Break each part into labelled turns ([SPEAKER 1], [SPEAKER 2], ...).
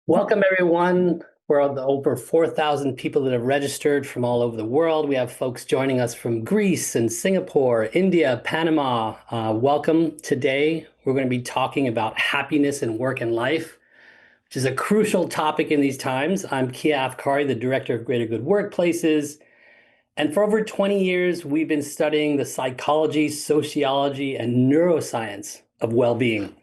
[SPEAKER 1] Welcome, everyone. We're on the over 4,000 people that have registered from all over the world. We have folks joining us from Greece and Singapore, India, Panama. Welcome. Today, we're going to be talking about happiness in work and life, which is a crucial topic in these times. I'm Kia Afcari, the director of Greater Good Workplaces. And for over 20 years, we've been studying the psychology, sociology, and neuroscience of well-being,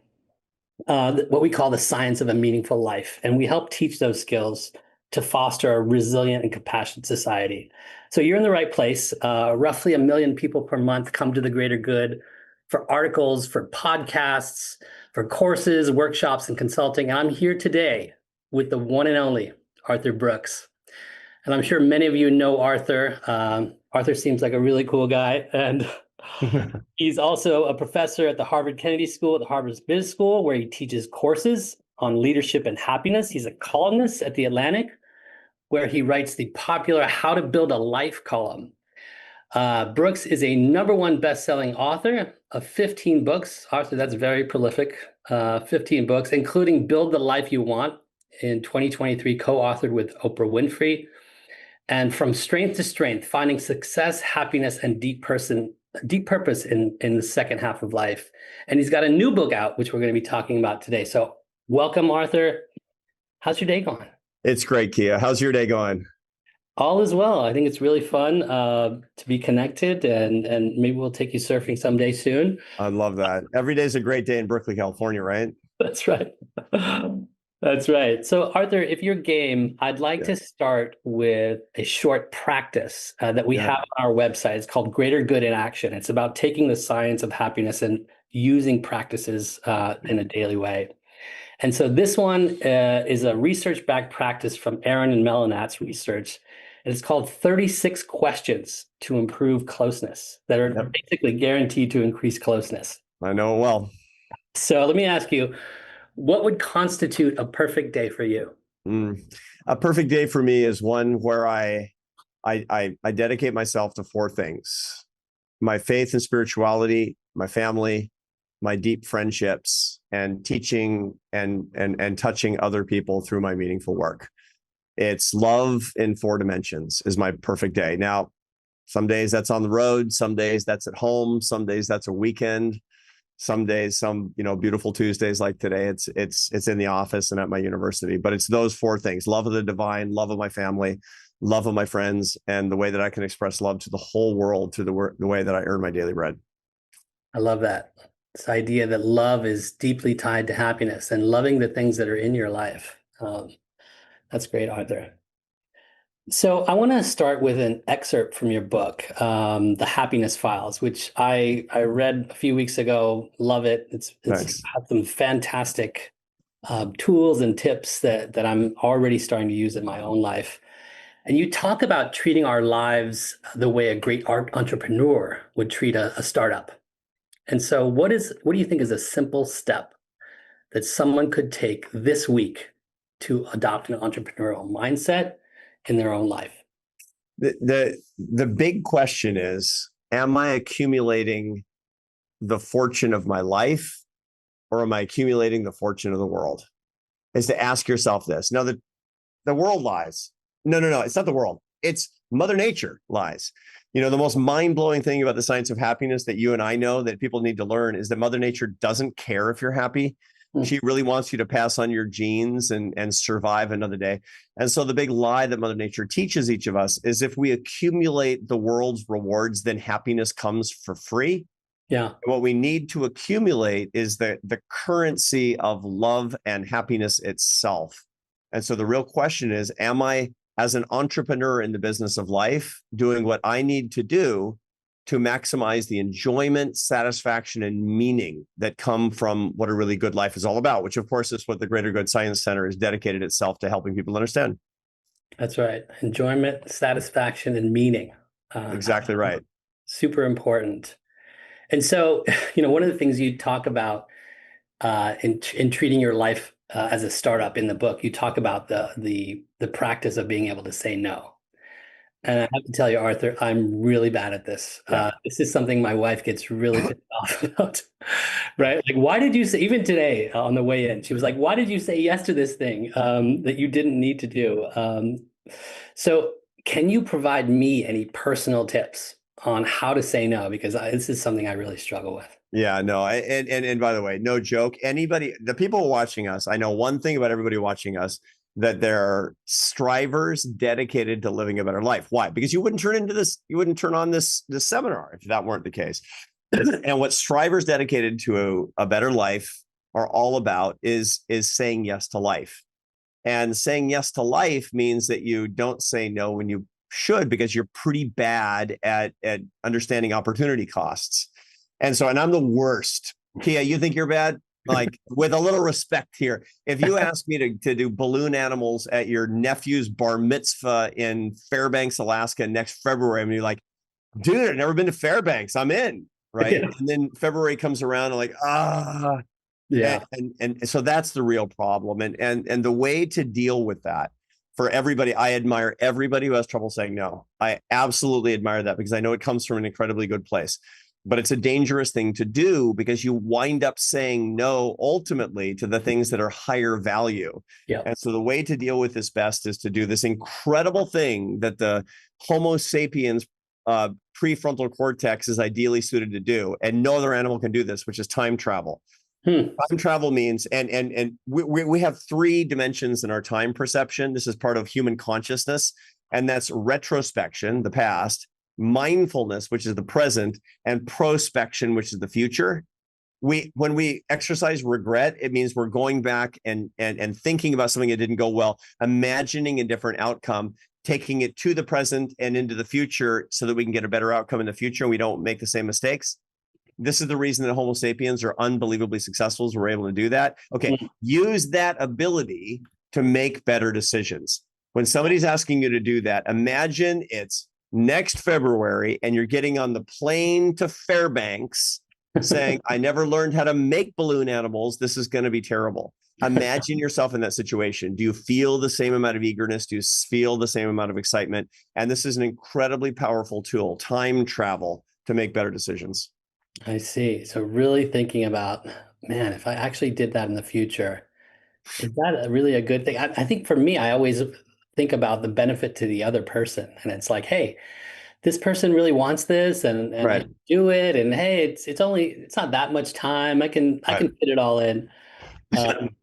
[SPEAKER 1] what we call the science of a meaningful life. And we help teach those skills to foster a resilient and compassionate society. So you're in the right place. Roughly 1 million people per month come to the Greater Good for articles, for podcasts, for courses, workshops, and consulting. And I'm here today with the one and only Arthur Brooks. And I'm sure many of you know Arthur. Arthur seems like a really cool guy. And he's also a professor at the Harvard Kennedy School at the Harvard Business School, where he teaches courses on leadership and happiness. He's a columnist at The Atlantic, where he writes the popular How to Build a Life column. Brooks is a #1 best-selling author of 15 books. Arthur, that's very prolific. 15 books, including Build the Life You Want in 2023, co-authored with Oprah Winfrey. And From Strength to Strength, Finding Success, Happiness, and Deep Purpose in the second half of life. And he's got a new book out, which we're going to be talking about today. So welcome, Arthur. How's your day going?
[SPEAKER 2] It's great, Kia. How's your day going?
[SPEAKER 1] All is well. I think it's really fun to be connected, and maybe we'll take you surfing someday soon.
[SPEAKER 2] I love that. Every day is a great day in Berkeley, California, right?
[SPEAKER 1] That's right. That's right. So, Arthur, if you're game, I'd like to start with a short practice that we have on our website. It's called Greater Good in Action. It's about taking the science of happiness and using practices in a daily way. And so this one is a research-backed practice from Aaron and Melanat's research. And it's called 36 Questions to Improve Closeness that are basically guaranteed to increase closeness.
[SPEAKER 2] I know it well.
[SPEAKER 1] So let me ask you, what would constitute a perfect day for you?
[SPEAKER 2] A perfect day for me is one where I dedicate myself to 4 things: my faith and spirituality, my family, my deep friendships, and teaching and touching other people through my meaningful work. It's love in 4 dimensions is my perfect day. Now, some days that's on the road, some days that's at home, some days that's a weekend. Some days, beautiful Tuesdays like today, it's in the office and at my university. But it's those 4 things: love of the divine, love of my family, love of my friends, and the way that I can express love to the whole world through the way that I earn my daily bread.
[SPEAKER 1] I love that. This idea that love is deeply tied to happiness and loving the things that are in your life. That's great, Arthur. So I want to start with an excerpt from your book, The Happiness Files, which I read a few weeks ago. Love it. It's got some fantastic tools and tips that I'm already starting to use in my own life. And you talk about treating our lives the way a great entrepreneur would treat a startup. And so what do you think is a simple step that someone could take this week to adopt an entrepreneurial mindset in their own life?
[SPEAKER 2] The big question is, am I accumulating the fortune of my life, or am I accumulating the fortune of the world? Is to ask yourself this. Now, the world lies. No, it's not the world. It's Mother Nature lies. The most mind-blowing thing about the science of happiness that you and I know that people need to learn is that Mother Nature doesn't care if you're happy. She really wants you to pass on your genes and survive another day. And so the big lie that Mother Nature teaches each of us is if we accumulate the world's rewards, then happiness comes for free.
[SPEAKER 1] Yeah.
[SPEAKER 2] What we need to accumulate is the currency of love and happiness itself. And so the real question is, am I, as an entrepreneur in the business of life, doing what I need to do to maximize the enjoyment, satisfaction, and meaning that come from what a really good life is all about, which of course is what the Greater Good Science Center has dedicated itself to helping people understand.
[SPEAKER 1] That's right. Enjoyment, satisfaction, and meaning.
[SPEAKER 2] Exactly right.
[SPEAKER 1] Super important. And so, one of the things you talk about in treating your life as a startup in the book, you talk about the practice of being able to say no. And I have to tell you, Arthur, I'm really bad at this.
[SPEAKER 2] Yeah.
[SPEAKER 1] This is something my wife gets really pissed off about, right? Like, why did you say, even today on the way in, she was like, why did you say yes to this thing that you didn't need to do? So, can you provide me any personal tips on how to say no? Because this is something I really struggle with.
[SPEAKER 2] Yeah, no, and by the way, no joke. Anybody, the people watching us, I know one thing about everybody watching us, that they're strivers dedicated to living a better life. Why? Because you wouldn't turn on this seminar if that weren't the case. And what strivers dedicated to a better life are all about is saying yes to life. And saying yes to life means that you don't say no when you should, because you're pretty bad at understanding opportunity costs. And I'm the worst. Kia, you think you're bad? Like, with a little respect here, if you ask me to do balloon animals at your nephew's bar mitzvah in Fairbanks, Alaska next February, I'm gonna be like, dude, I've never been to Fairbanks. I'm in. Right.
[SPEAKER 1] Yeah.
[SPEAKER 2] And then February comes around, and like,
[SPEAKER 1] Yeah.
[SPEAKER 2] and so that's the real problem. And the way to deal with that for everybody, I admire everybody who has trouble saying no. I absolutely admire that, because I know it comes from an incredibly good place. But it's a dangerous thing to do, because you wind up saying no ultimately to the things that are higher value.
[SPEAKER 1] Yeah.
[SPEAKER 2] And so the way to deal with this best is to do this incredible thing that the Homo sapiens prefrontal cortex is ideally suited to do, and no other animal can do this, which is time travel.
[SPEAKER 1] Hmm.
[SPEAKER 2] Time travel means, and we have three dimensions in our time perception. This is part of human consciousness, and that's retrospection, the past, mindfulness, which is the present, and prospection, which is the future. When we exercise regret, it means we're going back and thinking about something that didn't go well, imagining a different outcome, taking it to the present and into the future so that we can get a better outcome in the future and we don't make the same mistakes. This is the reason that Homo sapiens are unbelievably successful, is we're able to do that. Okay,
[SPEAKER 1] Hmm.
[SPEAKER 2] use that ability to make better decisions. When somebody's asking you to do that, imagine it's next February and you're getting on the plane to Fairbanks saying, I never learned how to make balloon animals. This is going to be terrible. Imagine yourself in that situation. Do you feel the same amount of eagerness? Do you feel the same amount of excitement? And this is an incredibly powerful tool, time travel, to make better decisions.
[SPEAKER 1] I see. So really thinking about, man, if I actually did that in the future, is that really a good thing? I think for me, I always think about the benefit to the other person. And it's like, hey, this person really wants this and I
[SPEAKER 2] Right.
[SPEAKER 1] can do it. And hey, it's not that much time. I
[SPEAKER 2] Right.
[SPEAKER 1] can fit it all in.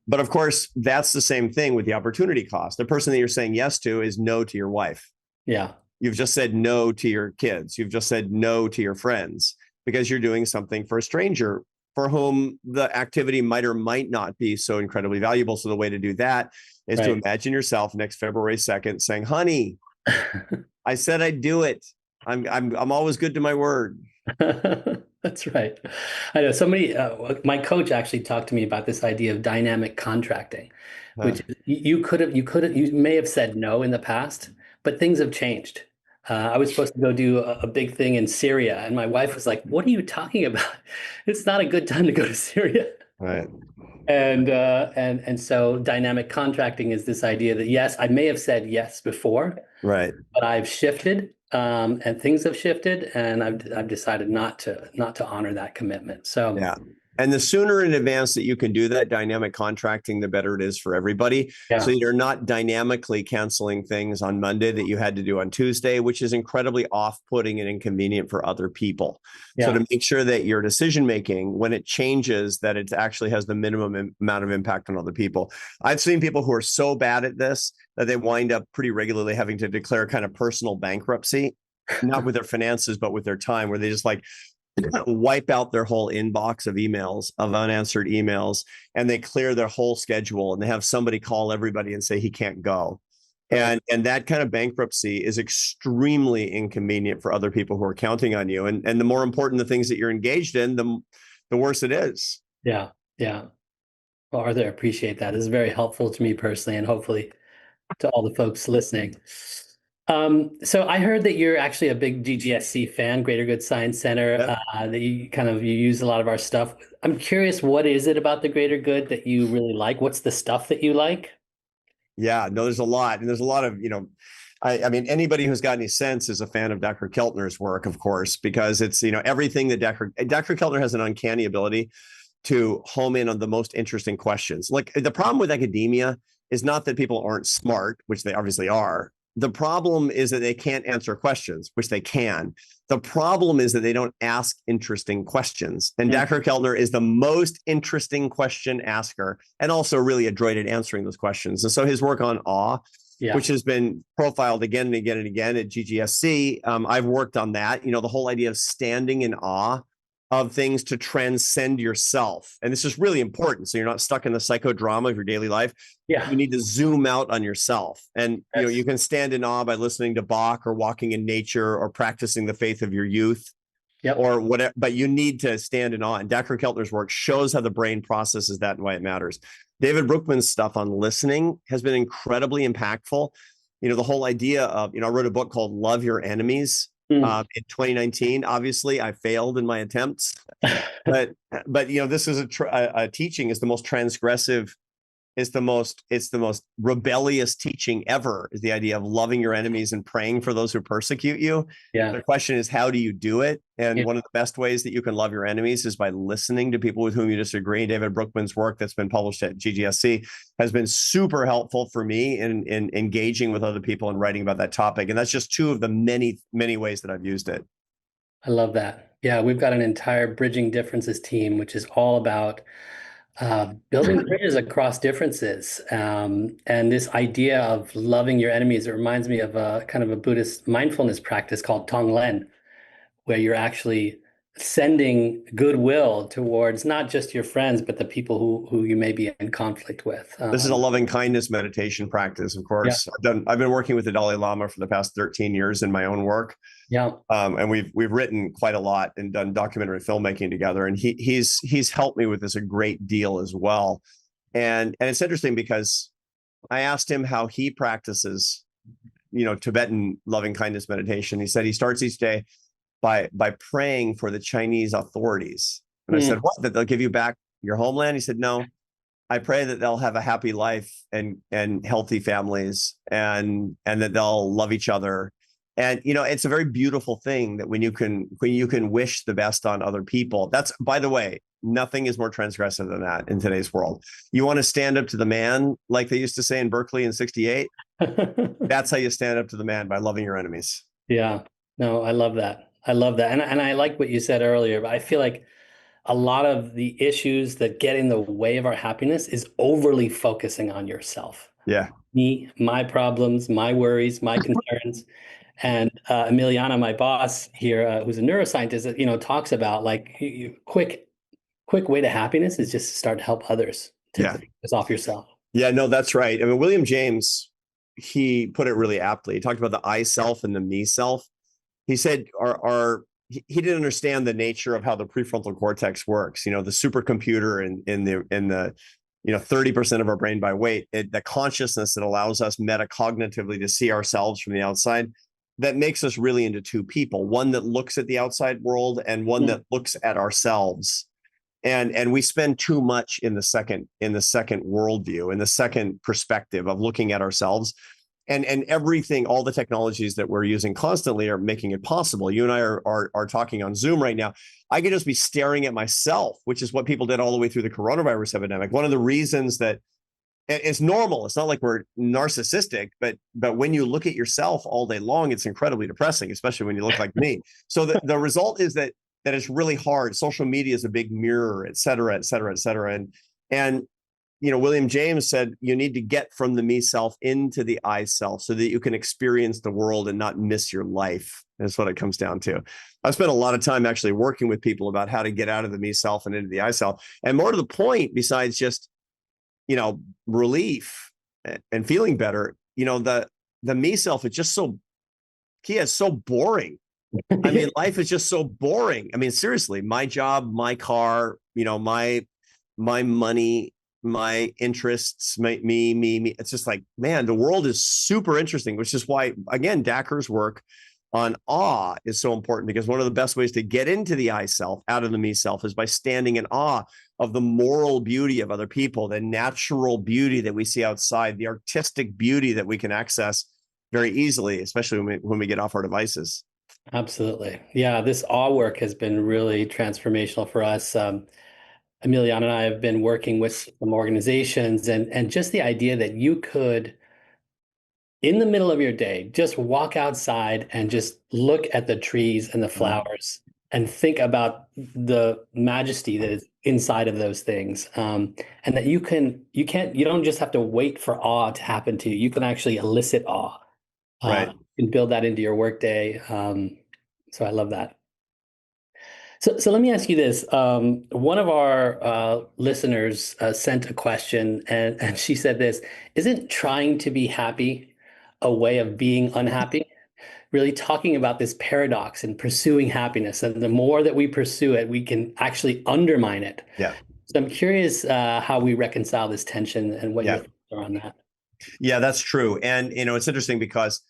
[SPEAKER 2] But of course, that's the same thing with the opportunity cost. The person that you're saying yes to is no to your wife.
[SPEAKER 1] Yeah,
[SPEAKER 2] You've just said no to your kids. You've just said no to your friends, because you're doing something for a stranger for whom the activity might or might not be so incredibly valuable. So the way to do that is to
[SPEAKER 1] right.
[SPEAKER 2] imagine yourself next February 2nd saying, honey, I said I'd do it. I'm always good to my word.
[SPEAKER 1] That's right. I know my coach actually talked to me about this idea of dynamic contracting,
[SPEAKER 2] Uh,
[SPEAKER 1] which is you may have said no in the past, but things have changed. I was supposed to go do a big thing in Syria, and my wife was like, "What are you talking about? It's not a good time to go to Syria."
[SPEAKER 2] right.
[SPEAKER 1] And so dynamic contracting is this idea that yes, I may have said yes before,
[SPEAKER 2] Right.
[SPEAKER 1] but I've shifted, and things have shifted, and I've decided not to honor that commitment. So
[SPEAKER 2] Yeah. And the sooner in advance that you can do that dynamic contracting, the better it is for everybody. So
[SPEAKER 1] yeah,
[SPEAKER 2] you're not dynamically canceling things on Monday that you had to do on Tuesday, which is incredibly off putting and inconvenient for other people. So
[SPEAKER 1] yeah,
[SPEAKER 2] to make sure that your decision making, when it changes, that it actually has the minimum amount of impact on other people. I've seen people who are so bad at this that they wind up pretty regularly having to declare kind of personal bankruptcy, not with their finances, but with their time, where they just like, wipe out their whole inbox of emails, of unanswered emails, and they clear their whole schedule, and they have somebody call everybody and say he can't go.
[SPEAKER 1] right.
[SPEAKER 2] And that kind of bankruptcy is extremely inconvenient for other people who are counting on you. And the more important the things that you're engaged in, the worse it is.
[SPEAKER 1] Yeah, yeah. Well, Arthur, I appreciate that. This is very helpful to me personally, and hopefully to all the folks listening. So I heard that you're actually a big GGSC fan, Greater Good Science Center,
[SPEAKER 2] Yep.
[SPEAKER 1] that you use a lot of our stuff. I'm curious, what is it about the Greater Good that you really like? What's the stuff that you like?
[SPEAKER 2] Yeah, no, there's a lot. And there's a lot of, I mean, anybody who's got any sense is a fan of Dr. Keltner's work, of course, because it's, everything that Dr. Keltner has an uncanny ability to home in on the most interesting questions. Like, the problem with academia is not that people aren't smart, which they obviously are. The problem is that they can't answer questions, which they can. The problem is that they don't ask interesting questions. And Dr. Keltner is the most interesting question asker, and also really adroit at answering those questions. And so his work on awe, which has been profiled again and again and again at GGSC. I've worked on that, the whole idea of standing in awe of things to transcend yourself. And this is really important. So you're not stuck in the psychodrama of your daily life.
[SPEAKER 1] Yeah.
[SPEAKER 2] You need to zoom out on yourself. And you can stand in awe by listening to Bach or walking in nature or practicing the faith of your youth. Or whatever, but you need to stand in awe. And Dr. Keltner's work shows how the brain processes that and why it matters. David Brookman's stuff on listening has been incredibly impactful. The whole idea of, I wrote a book called Love Your Enemies in 2019. Obviously, I failed in my attempts, but this is a teaching is the most transgressive. It's the most rebellious teaching ever, is the idea of loving your enemies and praying for those who persecute you. The question is, how do you do it? And one of the best ways that you can love your enemies is by listening to people with whom you disagree. David Brookman's work that's been published at GGSC has been super helpful for me in engaging with other people and writing about that topic. And that's just two of the many, many ways that I've used it.
[SPEAKER 1] I love that. Yeah, we've got an entire Bridging Differences team, which is all about building bridges across differences. And this idea of loving your enemies, it reminds me of a kind of a Buddhist mindfulness practice called Tonglen, where you're actually sending goodwill towards not just your friends, but the people who you may be in conflict with.
[SPEAKER 2] This is a loving kindness meditation practice, of course. I've been working with the Dalai Lama for the past 13 years in my own work. And we've written quite a lot and done documentary filmmaking together. And he's helped me with this a great deal as well. And it's interesting because I asked him how he practices, Tibetan loving kindness meditation. He said he starts each day by praying for the Chinese authorities. And I said, what, that they'll give you back your homeland? He said, no, I pray that they'll have a happy life and healthy families and that they'll love each other. And, it's a very beautiful thing that when you can wish the best on other people. That's, by the way, nothing is more transgressive than that in today's world. You want to stand up to the man, like they used to say in Berkeley in 68. That's how you stand up to the man, by loving your enemies.
[SPEAKER 1] Yeah, no, I love that. I love that. And I like what you said earlier, but I feel like a lot of the issues that get in the way of our happiness is overly focusing on yourself.
[SPEAKER 2] Yeah.
[SPEAKER 1] Me, my problems, my worries, my concerns. And Emiliana, my boss here, who's a neuroscientist, talks about like quick way to happiness is just to start to help others. Take the focus off yourself.
[SPEAKER 2] Yeah, no, that's right. I mean, William James, he put it really aptly. He talked about the I self and the me self. He said he didn't understand the nature of how the prefrontal cortex works. The supercomputer in the 30% of our brain by weight, the consciousness that allows us metacognitively to see ourselves from the outside, that makes us really into two people, one that looks at the outside world and one that looks at ourselves. And we spend too much in the second worldview, in the second perspective of looking at ourselves. And everything, all the technologies that we're using constantly are making it possible. You and I are talking on Zoom right now. I could just be staring at myself, which is what people did all the way through the coronavirus epidemic. One of the reasons that it's normal, it's not like we're narcissistic, but when you look at yourself all day long, it's incredibly depressing, especially when you look like me. So the result is that it's really hard. Social media is a big mirror, et cetera, et cetera, et cetera. And William James said, you need to get from the me self into the I self so that you can experience the world and not miss your life. That's what it comes down to. I've spent a lot of time actually working with people about how to get out of the me self and into the I self. And more to the point, besides just, relief and feeling better, the me self is just Kia, is so boring. I mean, life is just so boring. I mean, seriously, my job, my car, my money, my interests, me. It's just like, man, the world is super interesting, which is why, again, Dacker's work on awe is so important, because one of the best ways to get into the I self, out of the me self, is by standing in awe of the moral beauty of other people, the natural beauty that we see outside, the artistic beauty that we can access very easily, especially when we get off our devices.
[SPEAKER 1] Absolutely. Yeah, this awe work has been really transformational for us. Emiliana and I have been working with some organizations, and just the idea that you could, in the middle of your day, just walk outside and just look at the trees and the
[SPEAKER 2] Mhm.
[SPEAKER 1] flowers and think about the majesty that is inside of those things. And that you don't just have to wait for awe to happen to you. You can actually elicit awe,
[SPEAKER 2] Right.
[SPEAKER 1] and build that into your workday. So I love that. So let me ask you this. One of our listeners sent a question, and she said this: Isn't trying to be happy a way of being unhappy? Really talking about this paradox and pursuing happiness. And the more that we pursue it, we can actually undermine it.
[SPEAKER 2] Yeah.
[SPEAKER 1] So I'm curious how we reconcile this tension and what your
[SPEAKER 2] Yeah.
[SPEAKER 1] thoughts are on that.
[SPEAKER 2] Yeah, that's true. And it's interesting because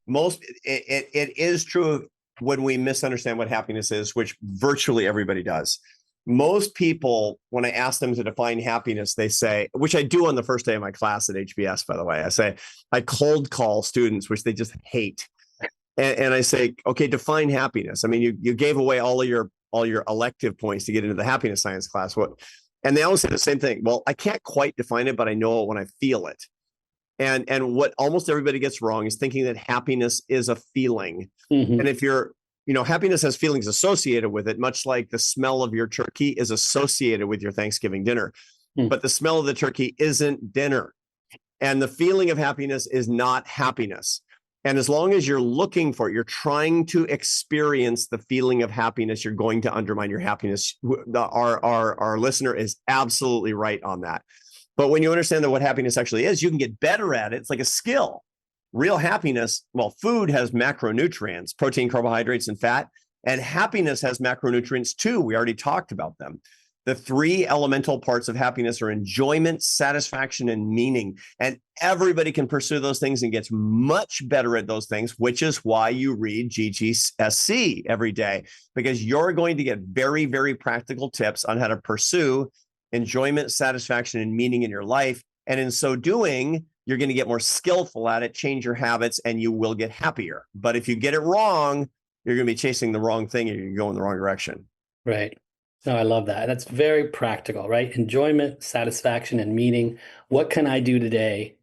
[SPEAKER 2] it is true when we misunderstand what happiness is, which virtually everybody does. Most people, when I ask them to define happiness, they say, which I do on the first day of my class at HBS, by the way, I cold call students, which they just hate. And I say, okay, define happiness. I mean, you gave away all your elective points to get into the happiness science class. What? And they always say the same thing. Well, I can't quite define it, but I know it when I feel it. And what almost everybody gets wrong is thinking that happiness is a feeling. And
[SPEAKER 1] Hmm.
[SPEAKER 2] if happiness has feelings associated with it, much like the smell of your turkey is associated with your Thanksgiving dinner. But the smell of the turkey isn't dinner. And the feeling of happiness is not happiness. And as long as you're looking for it, you're trying to experience the feeling of happiness, you're going to undermine your happiness. Our listener is absolutely right on that. But when you understand that what happiness actually is, you can get better at it. It's like a skill. Real happiness, well, food has macronutrients, protein, carbohydrates, and fat. And happiness has macronutrients too. We already talked about them. The three elemental parts of happiness are enjoyment, satisfaction, and meaning. And everybody can pursue those things and gets much better at those things, which is why you read GGSC every day, because you're going to get very, very practical tips on how to pursue enjoyment, satisfaction, and meaning in your life. And in so doing, you're going to get more skillful at it, change your habits, and you will get happier. But if you get it wrong, you're going to be chasing the wrong thing and you're going to go in the wrong direction.
[SPEAKER 1] Right. No, I love that. That's very practical, right? Enjoyment, satisfaction, and meaning. What can I do today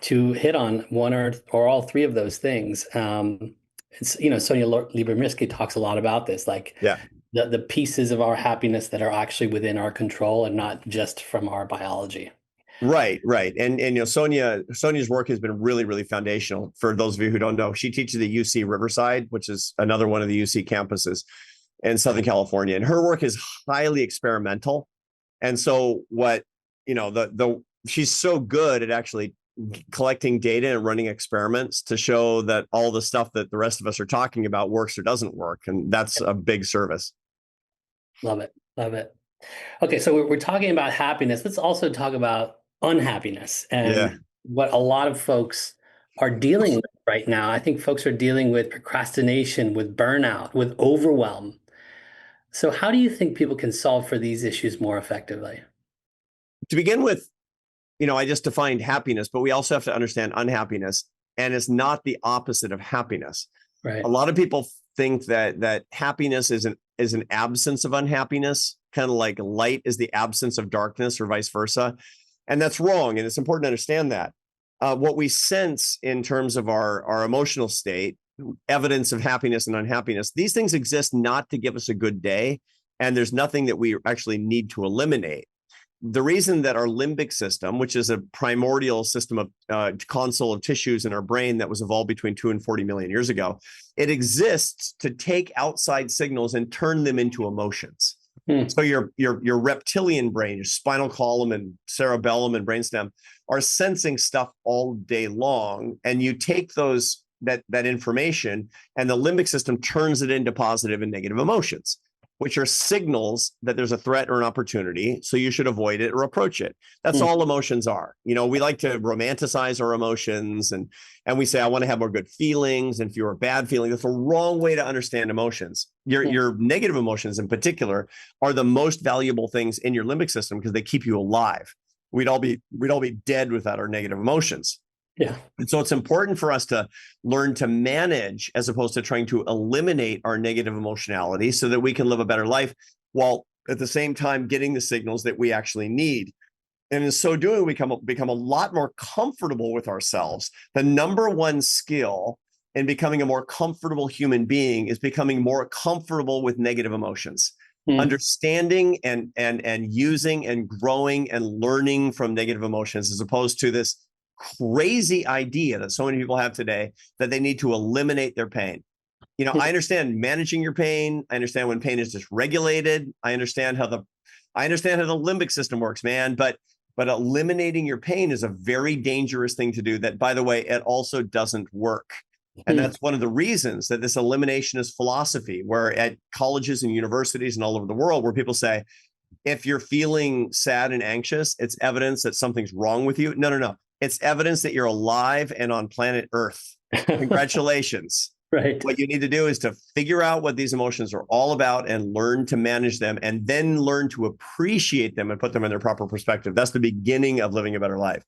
[SPEAKER 1] to hit on one or all three of those things? Sonia Lieber-Mirsky talks a lot about this, like
[SPEAKER 2] Yeah.
[SPEAKER 1] the pieces of our happiness that are actually within our control and not just from our biology.
[SPEAKER 2] Right, right. And Sonia's work has been really, really foundational. For those of you who don't know, she teaches at UC Riverside, which is another one of the UC campuses in Southern California. And her work is highly experimental. And so what, the she's so good at actually collecting data and running experiments to show that all the stuff that the rest of us are talking about works or doesn't work. And that's a big service.
[SPEAKER 1] Love it. Love it. Okay, so we're talking about happiness. Let's also talk about unhappiness
[SPEAKER 2] Yeah.
[SPEAKER 1] and what a lot of folks are dealing with right now. I think folks are dealing with procrastination, with burnout, with overwhelm. So how do you think people can solve for these issues more effectively?
[SPEAKER 2] To begin with, I just defined happiness, but we also have to understand unhappiness. And it's not the opposite of happiness. A
[SPEAKER 1] Right.
[SPEAKER 2] lot of people think that happiness is an absence of unhappiness, kind of like light is the absence of darkness or vice versa. And that's wrong. And it's important to understand that. What we sense in terms of our emotional state, evidence of happiness and unhappiness, these things exist not to give us a good day. And there's nothing that we actually need to eliminate. The reason that our limbic system, which is a primordial system of console of tissues in our brain that was evolved between 2 and 40 million years ago, it exists to take outside signals and turn them into emotions.
[SPEAKER 1] Hmm.
[SPEAKER 2] So your reptilian brain, your spinal column and cerebellum and brainstem are sensing stuff all day long, and you take that information, and the limbic system turns it into positive and negative emotions, which are signals that there's a threat or an opportunity. So you should avoid it or approach it. That's
[SPEAKER 1] Hmm.
[SPEAKER 2] all emotions are. We like to romanticize our emotions and we say, I want to have more good feelings and fewer bad feelings. That's the wrong way to understand emotions.
[SPEAKER 1] Hmm.
[SPEAKER 2] Your negative emotions in particular are the most valuable things in your limbic system because they keep you alive. We'd all be dead without our negative emotions.
[SPEAKER 1] Yeah.
[SPEAKER 2] And so it's important for us to learn to manage as opposed to trying to eliminate our negative emotionality so that we can live a better life while at the same time getting the signals that we actually need. And in so doing, we become a lot more comfortable with ourselves. The number one skill in becoming a more comfortable human being is becoming more comfortable with negative emotions.
[SPEAKER 1] Mm.
[SPEAKER 2] Understanding and using and growing and learning from negative emotions, as opposed to this crazy idea that so many people have today that they need to eliminate their pain. I understand managing your pain. I understand when pain is dysregulated. I understand how the limbic system works, man. But eliminating your pain is a very dangerous thing to do. That, by the way, it also doesn't work. And
[SPEAKER 1] Mm.
[SPEAKER 2] that's one of the reasons that this eliminationist philosophy, where at colleges and universities and all over the world, where people say, if you're feeling sad and anxious, it's evidence that something's wrong with you. No, no, no. It's evidence that you're alive and on planet Earth. Congratulations.
[SPEAKER 1] Right.
[SPEAKER 2] What you need to do is to figure out what these emotions are all about and learn to manage them, and then learn to appreciate them and put them in their proper perspective. That's the beginning of living a better life.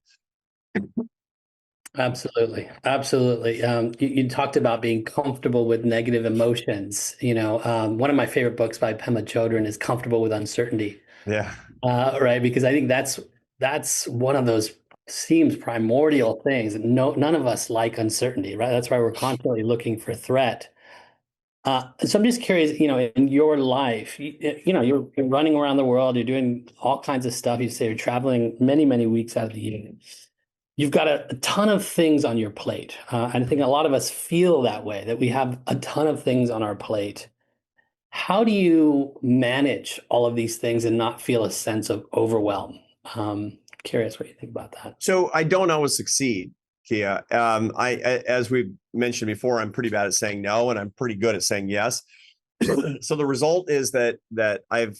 [SPEAKER 1] Absolutely. Absolutely. You talked about being comfortable with negative emotions. One of my favorite books by Pema Chodron is Comfortable with Uncertainty.
[SPEAKER 2] Yeah.
[SPEAKER 1] Right. Because I think that's one of those seems primordial things. No, none of us like uncertainty, right? That's why we're constantly looking for threat. So I'm just curious, in your life, you're running around the world, you're doing all kinds of stuff. You say you're traveling many, many weeks out of the year. You've got a ton of things on your plate. And I think a lot of us feel that way, that we have a ton of things on our plate. How do you manage all of these things and not feel a sense of overwhelm? Curious what you think about that.
[SPEAKER 2] So I don't always succeed, Kia. As we mentioned before, I'm pretty bad at saying no, and I'm pretty good at saying yes. So the result is that I've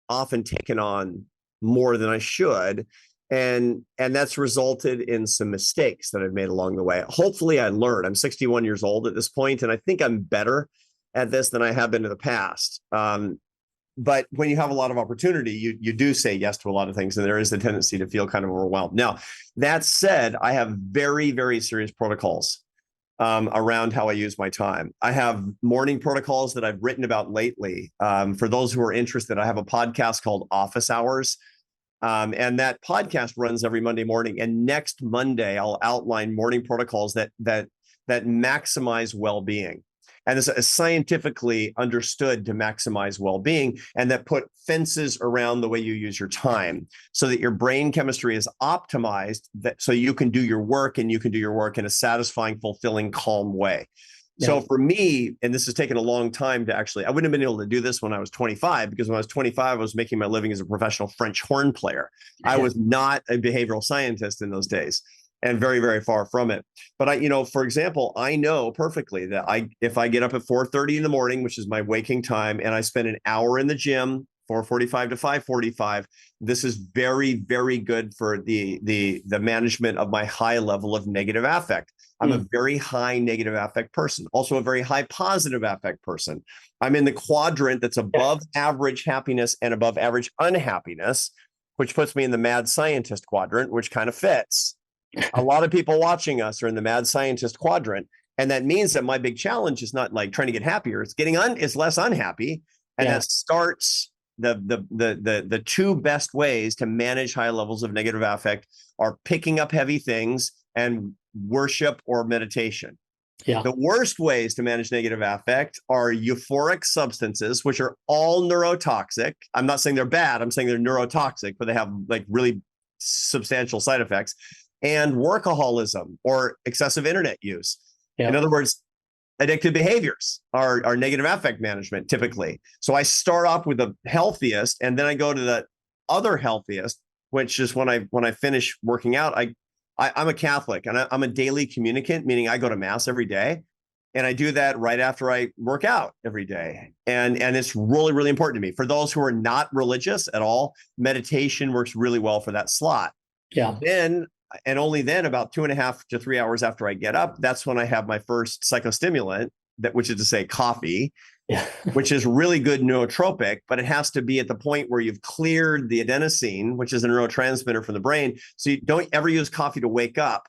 [SPEAKER 2] often taken on more than I should, and that's resulted in some mistakes that I've made along the way. Hopefully I learned. I'm 61 years old at this point, and I think I'm better at this than I have been in the past. But when you have a lot of opportunity, you do say yes to a lot of things, and there is a tendency to feel kind of overwhelmed. Now, that said, I have very, very serious protocols around how I use my time. I have morning protocols that I've written about lately. For those who are interested, I have a podcast called Office Hours. And that podcast runs every Monday morning. And next Monday, I'll outline morning protocols that maximize well-being. And this is scientifically understood to maximize well-being, and that put fences around the way you use your time so that your brain chemistry is optimized so you can do your work, and you can do your work in a satisfying, fulfilling, calm way.
[SPEAKER 1] Yeah.
[SPEAKER 2] So for me, and this has taken a long time to actually, I wouldn't have been able to do this when I was 25, because when I was 25, I was making my living as a professional French horn player. I was not a behavioral scientist in those days, and very, very far from it. But for example, I know perfectly that if I get up at 4:30 in the morning, which is my waking time, and I spend an hour in the gym, 4:45 to 5:45, this is very, very good for the management of my high level of negative affect. I'm a very high negative affect person, also a very high positive affect person. I'm in the quadrant that's above average happiness and above average unhappiness, which puts me in the mad scientist quadrant, which kind of fits. A lot of people watching us are in the mad scientist quadrant. And that means that my big challenge is not like trying to get happier. It's it's less unhappy. And that starts the two best ways to manage high levels of negative affect are picking up heavy things and worship or meditation.
[SPEAKER 1] Yeah.
[SPEAKER 2] The worst ways to manage negative affect are euphoric substances, which are all neurotoxic. I'm not saying they're bad. I'm saying they're neurotoxic, but they have like really substantial side effects. And workaholism or excessive internet use.
[SPEAKER 1] Yeah.
[SPEAKER 2] In other words, addictive behaviors are negative affect management typically. So I start off with the healthiest, and then I go to the other healthiest, which is when I finish working out. I'm a Catholic, and I'm a daily communicant, meaning I go to mass every day, and I do that right after I work out every day. And it's really, really important to me. For those who are not religious at all, meditation works really well for that slot.
[SPEAKER 1] Yeah.
[SPEAKER 2] Then, and only then, about 2.5 to 3 hours after I get up, that's when I have my first psychostimulant, which is to say coffee,
[SPEAKER 1] Yeah.
[SPEAKER 2] which is really good nootropic, but it has to be at the point where you've cleared the adenosine, which is a neurotransmitter from the brain. So you don't ever use coffee to wake up.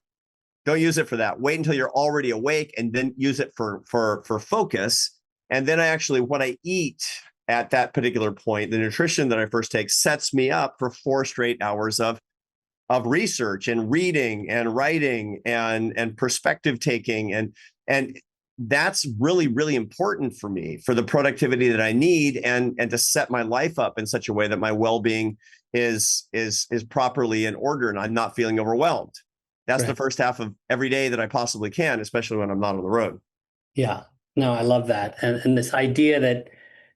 [SPEAKER 2] Don't use it for that. Wait until you're already awake and then use it for focus. And then what I eat at that particular point, the nutrition that I first take sets me up for 4 straight hours of research and reading and writing and perspective taking. And that's really, really important for me for the productivity that I need and to set my life up in such a way that my well-being is properly in order and I'm not feeling overwhelmed. That's the
[SPEAKER 1] Right.
[SPEAKER 2] first half of every day that I possibly can, especially when I'm not on the road.
[SPEAKER 1] Yeah. No, I love that. And this idea that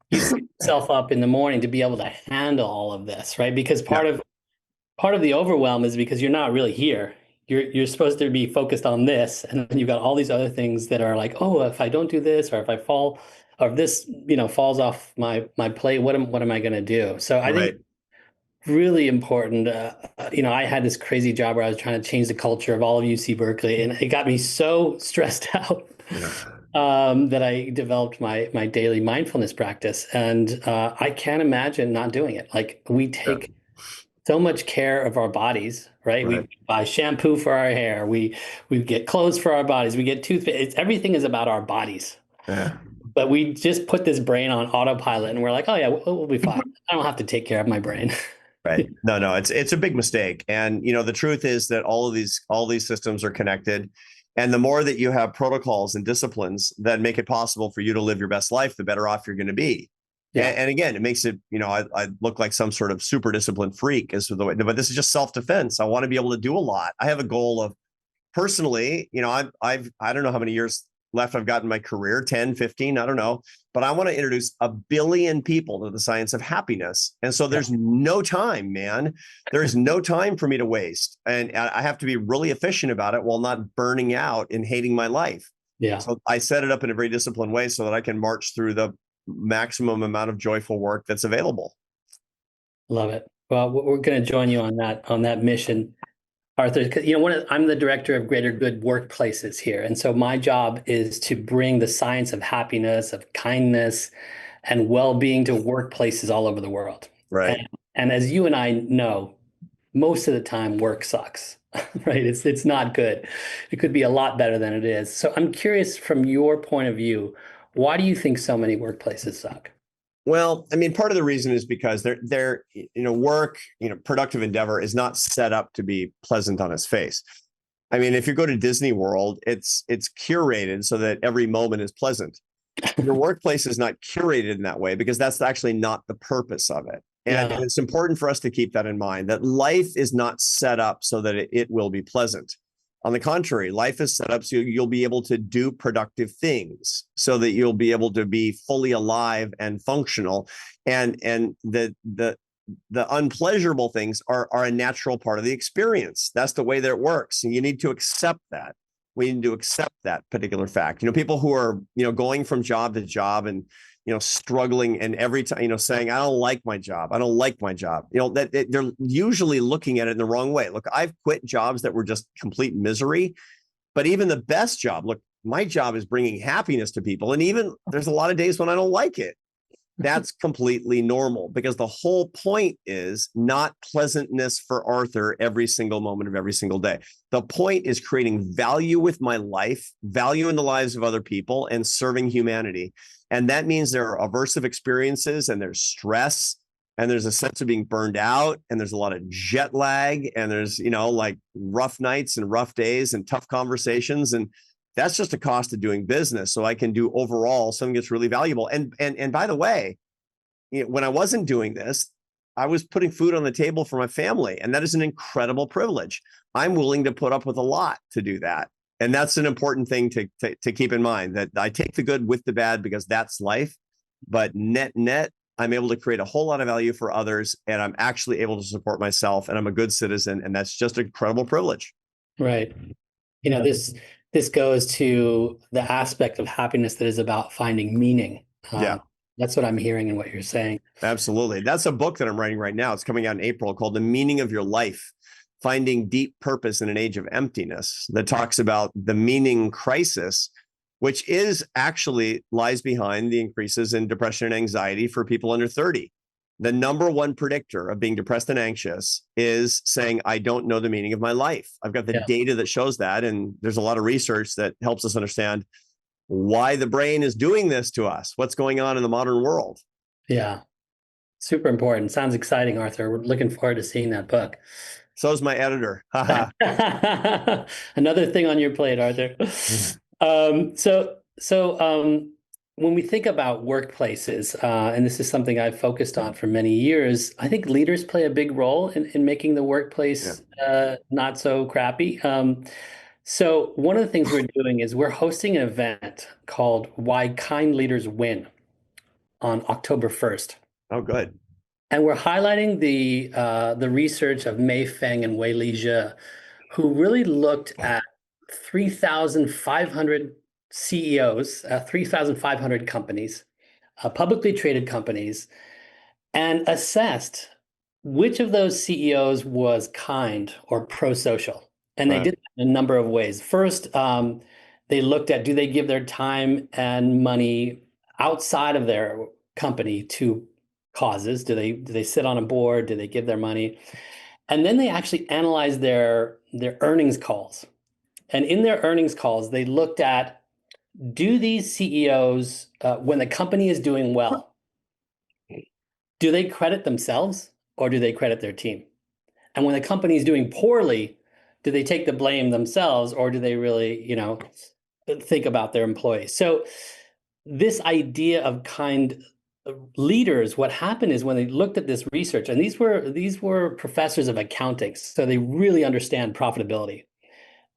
[SPEAKER 1] you set yourself up in the morning to be able to handle all of this, right? Because
[SPEAKER 2] Yeah,
[SPEAKER 1] part of the overwhelm is because you're not really here. You're supposed to be focused on this, and then you've got all these other things that are like, oh, if I don't do this, or if I fall, or if this, falls off my plate, what am I going to do? So I think
[SPEAKER 2] right.
[SPEAKER 1] really important. I had this crazy job where I was trying to change the culture of all of UC Berkeley, and it got me so stressed out
[SPEAKER 2] Yeah.
[SPEAKER 1] that I developed my daily mindfulness practice, and I can't imagine not doing it. Like we
[SPEAKER 2] Yeah.
[SPEAKER 1] take so much care of our bodies, right?
[SPEAKER 2] Right.
[SPEAKER 1] We buy shampoo for our hair, we get clothes for our bodies, we get toothpaste. Everything is about our bodies.
[SPEAKER 2] Yeah.
[SPEAKER 1] But we just put this brain on autopilot, and we're like, oh yeah, we'll be fine. I don't have to take care of my brain.
[SPEAKER 2] Right. No, it's a big mistake. And the truth is that all these systems are connected. And the more that you have protocols and disciplines that make it possible for you to live your best life, the better off you're going to be.
[SPEAKER 1] Yeah,
[SPEAKER 2] And again, it makes it, I look like some sort of super disciplined freak as to the way, but this is just self-defense. I want to be able to do a lot. I have a goal of personally, I don't know how many years left I've got in my career, 10, 15, I don't know, but I want to introduce 1 billion people to the science of happiness. And so
[SPEAKER 1] yeah,
[SPEAKER 2] there's no time, man. There's no time for me to waste. And I have to be really efficient about it while not burning out and hating my life.
[SPEAKER 1] yeah.
[SPEAKER 2] So I set it up in a very disciplined way so that I can march through the maximum amount of joyful work that's available.
[SPEAKER 1] Love it. Well, we're going to join you on that mission, Arthur. 'Cause, I'm the director of Greater Good Workplaces here, and so my job is to bring the science of happiness, of kindness, and well-being to workplaces all over the world.
[SPEAKER 2] Right.
[SPEAKER 1] And as you and I know, most of the time work sucks, right? It's not good. It could be a lot better than it is. So I'm curious from your point of view, why do you think so many workplaces suck?
[SPEAKER 2] Well, I mean, part of the reason is because work, productive endeavor is not set up to be pleasant on its face. I mean, if you go to Disney World, it's curated so that every moment is pleasant. Your workplace is not curated in that way because that's actually not the purpose of it. And
[SPEAKER 1] Yeah,
[SPEAKER 2] it's important for us to keep that in mind, that life is not set up so that it will be pleasant. On the contrary, life is set up so you'll be able to do productive things so that you'll be able to be fully alive and functional. And the unpleasurable things are a natural part of the experience. That's the way that it works. And you need to accept that. We need to accept that particular fact. People who are, going from job to job and, struggling and every time, saying, I don't like my job. I don't like my job. That they're usually looking at it in the wrong way. Look, I've quit jobs that were just complete misery, but even the best job, look, my job is bringing happiness to people. And even there's a lot of days when I don't like it. That's completely normal because the whole point is not pleasantness for Arthur every single moment of every single day. The point is creating value with my life, value in the lives of other people, and serving humanity. And that means there are aversive experiences and there's stress and there's a sense of being burned out and there's a lot of jet lag and there's, like rough nights and rough days and tough conversations. And that's just a cost of doing business. So I can do overall something that's really valuable. And by the way, when I wasn't doing this, I was putting food on the table for my family. And that is an incredible privilege. I'm willing to put up with a lot to do that. And that's an important thing to keep in mind, that I take the good with the bad because that's life. But net, I'm able to create a whole lot of value for others. And I'm actually able to support myself. And I'm a good citizen. And that's just an incredible privilege.
[SPEAKER 1] right. This goes to the aspect of happiness that is about finding meaning.
[SPEAKER 2] Yeah.
[SPEAKER 1] That's what I'm hearing in what you're saying.
[SPEAKER 2] Absolutely. That's a book that I'm writing right now. It's coming out in April called The Meaning of Your Life, Finding Deep Purpose in an Age of Emptiness, that talks about the meaning crisis, which is actually lies behind the increases in depression and anxiety for people under 30. the number one predictor of being depressed and anxious is saying, I don't know the meaning of my life. I've got the
[SPEAKER 1] Yeah.
[SPEAKER 2] data that shows that. And there's a lot of research that helps us understand why the brain is doing this to us, what's going on in the modern world.
[SPEAKER 1] Yeah. Super important. Sounds exciting, Arthur. We're looking forward to seeing that book.
[SPEAKER 2] So is my editor.
[SPEAKER 1] Another thing on your plate, Arthur. So when we think about workplaces, and this is something I've focused on for many years, I think leaders play a big role in making the
[SPEAKER 2] Yeah.
[SPEAKER 1] workplace not so crappy. So one of the things we're doing is we're hosting an event called Why Kind Leaders Win on October 1st.
[SPEAKER 2] Oh, good.
[SPEAKER 1] And we're highlighting the research of Mei Feng and Wei Li Zhe, who really looked at 3,500 CEOs, 3,500 companies, publicly traded companies, and assessed which of those CEOs was kind or pro-social. And they
[SPEAKER 2] Right.
[SPEAKER 1] did that in a number of ways. First, they looked at, do they give their time and money outside of their company to causes? Do they sit on a board? Do they give their money? And then they actually analyzed their earnings calls. And in their earnings calls, they looked at, do these CEOs, when the company is doing well, do they credit themselves or do they credit their team? And when the company is doing poorly, do they take the blame themselves or do they really, think about their employees? So this idea of kind leaders, what happened is when they looked at this research, and these were professors of accounting, so they really understand profitability.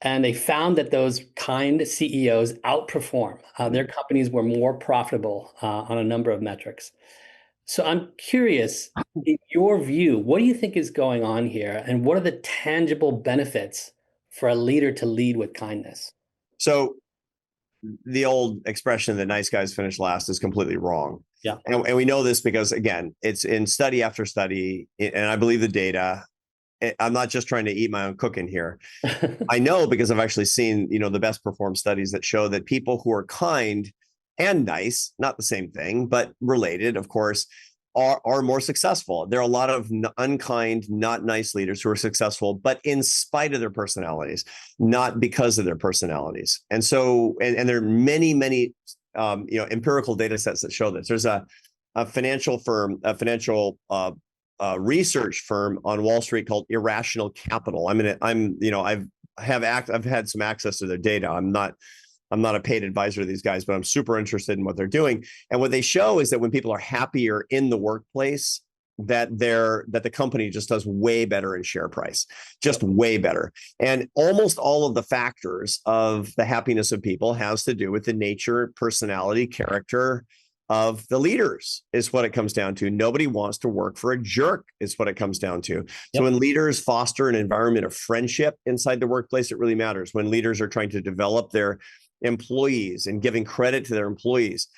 [SPEAKER 1] And they found that those kind CEOs outperform. Their companies were more profitable on a number of metrics. So I'm curious, in your view, what do you think is going on here? And what are the tangible benefits for a leader to lead with kindness?
[SPEAKER 2] So the old expression that nice guys finish last is completely wrong.
[SPEAKER 1] Yeah.
[SPEAKER 2] And we know this because, again, it's in study after study, and I believe the data. I'm not just trying to eat my own cooking here. I know because I've actually seen, the best performed studies that show that people who are kind and nice, not the same thing, but related, of course, are more successful. There are a lot of unkind, not nice leaders who are successful, but in spite of their personalities, not because of their personalities. And so, and there are many, many, empirical data sets that show this. There's a financial firm, a financial research firm on Wall Street called Irrational Capital. I've had some access to their data. I'm not a paid advisor to these guys, but I'm super interested in what they're doing. And what they show is that when people are happier in the workplace, that the company just does way better in share price, just way better. And almost all of the factors of the happiness of people has to do with the nature, personality, character of the leaders is what it comes down to. Nobody wants to work for a jerk is what it comes down to. So
[SPEAKER 1] Yep.
[SPEAKER 2] when leaders foster an environment of friendship inside the workplace, it really matters. When leaders are trying to develop their employees and giving credit to their employees,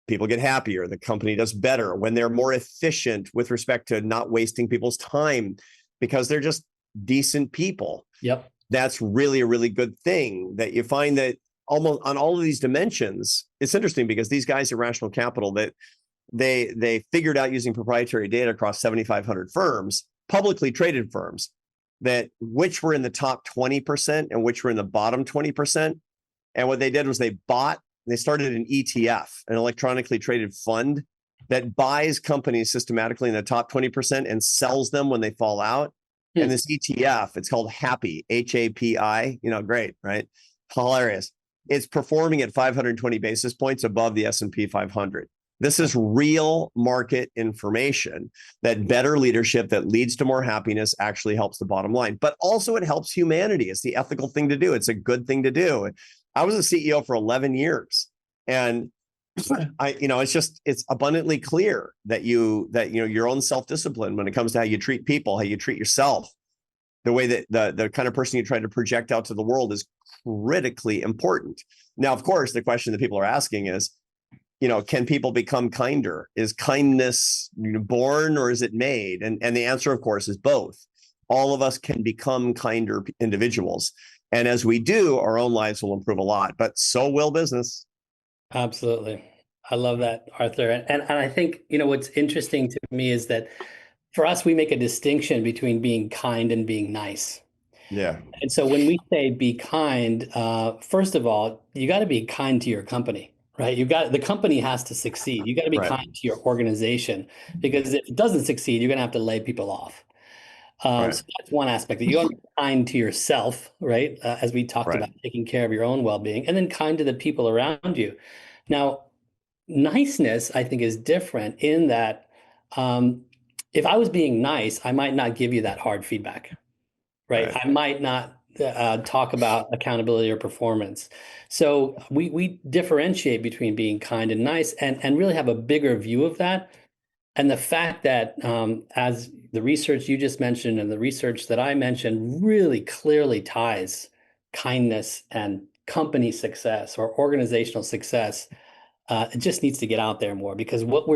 [SPEAKER 2] people get happier. The company does better when they're more efficient with respect to not wasting people's time because they're just decent people.
[SPEAKER 1] Yep.
[SPEAKER 2] That's really a really good thing that you find that almost on all of these dimensions. It's interesting because these guys at Rational Capital, that they figured out using proprietary data across 7,500 firms, publicly traded firms, that which were in the top 20% and which were in the bottom 20%. And what they did was they started an ETF, an electronically traded fund that buys companies systematically in the top 20% and sells them when they fall out. And this ETF, it's called Happy, HAPI, great, right? Hilarious. It's performing at 520 basis points above the S&P 500. This is real market information that better leadership that leads to more happiness actually helps the bottom line. But also it helps humanity. It's the ethical thing to do. It's a good thing to do. I was a CEO for 11 years. And it's abundantly clear that your own self-discipline when it comes to how you treat people, how you treat yourself, the way that the kind of person you try to project out to the world is critically important. Now, of course, the question that people are asking is, can people become kinder? Is kindness born or is it made? And the answer, of course, is both. All of us can become kinder individuals. And as we do, our own lives will improve a lot, but so will business.
[SPEAKER 1] Absolutely. I love that, Arthur. And I think, what's interesting to me is that for us, we make a distinction between being kind and being nice.
[SPEAKER 2] Yeah.
[SPEAKER 1] And so when we say be kind, first of all, you got to be kind to your company, right? The company has to succeed. You got to be
[SPEAKER 2] Right.
[SPEAKER 1] kind to your organization because if it doesn't succeed, you're going to have to lay people off.
[SPEAKER 2] Right.
[SPEAKER 1] So that's one aspect that you want to be kind to yourself, right? As we talked
[SPEAKER 2] Right.
[SPEAKER 1] about, taking care of your own well-being, and then kind to the people around you. Now, niceness, I think, is different in that um, if I was being nice, I might not give you that hard feedback, right?
[SPEAKER 2] Right.
[SPEAKER 1] I might not talk about accountability or performance. So we differentiate between being kind and nice, and really have a bigger view of that. And the fact that, as the research you just mentioned and the research that I mentioned really clearly ties kindness and company success or organizational success, it just needs to get out there more because
[SPEAKER 2] Yeah.
[SPEAKER 1] what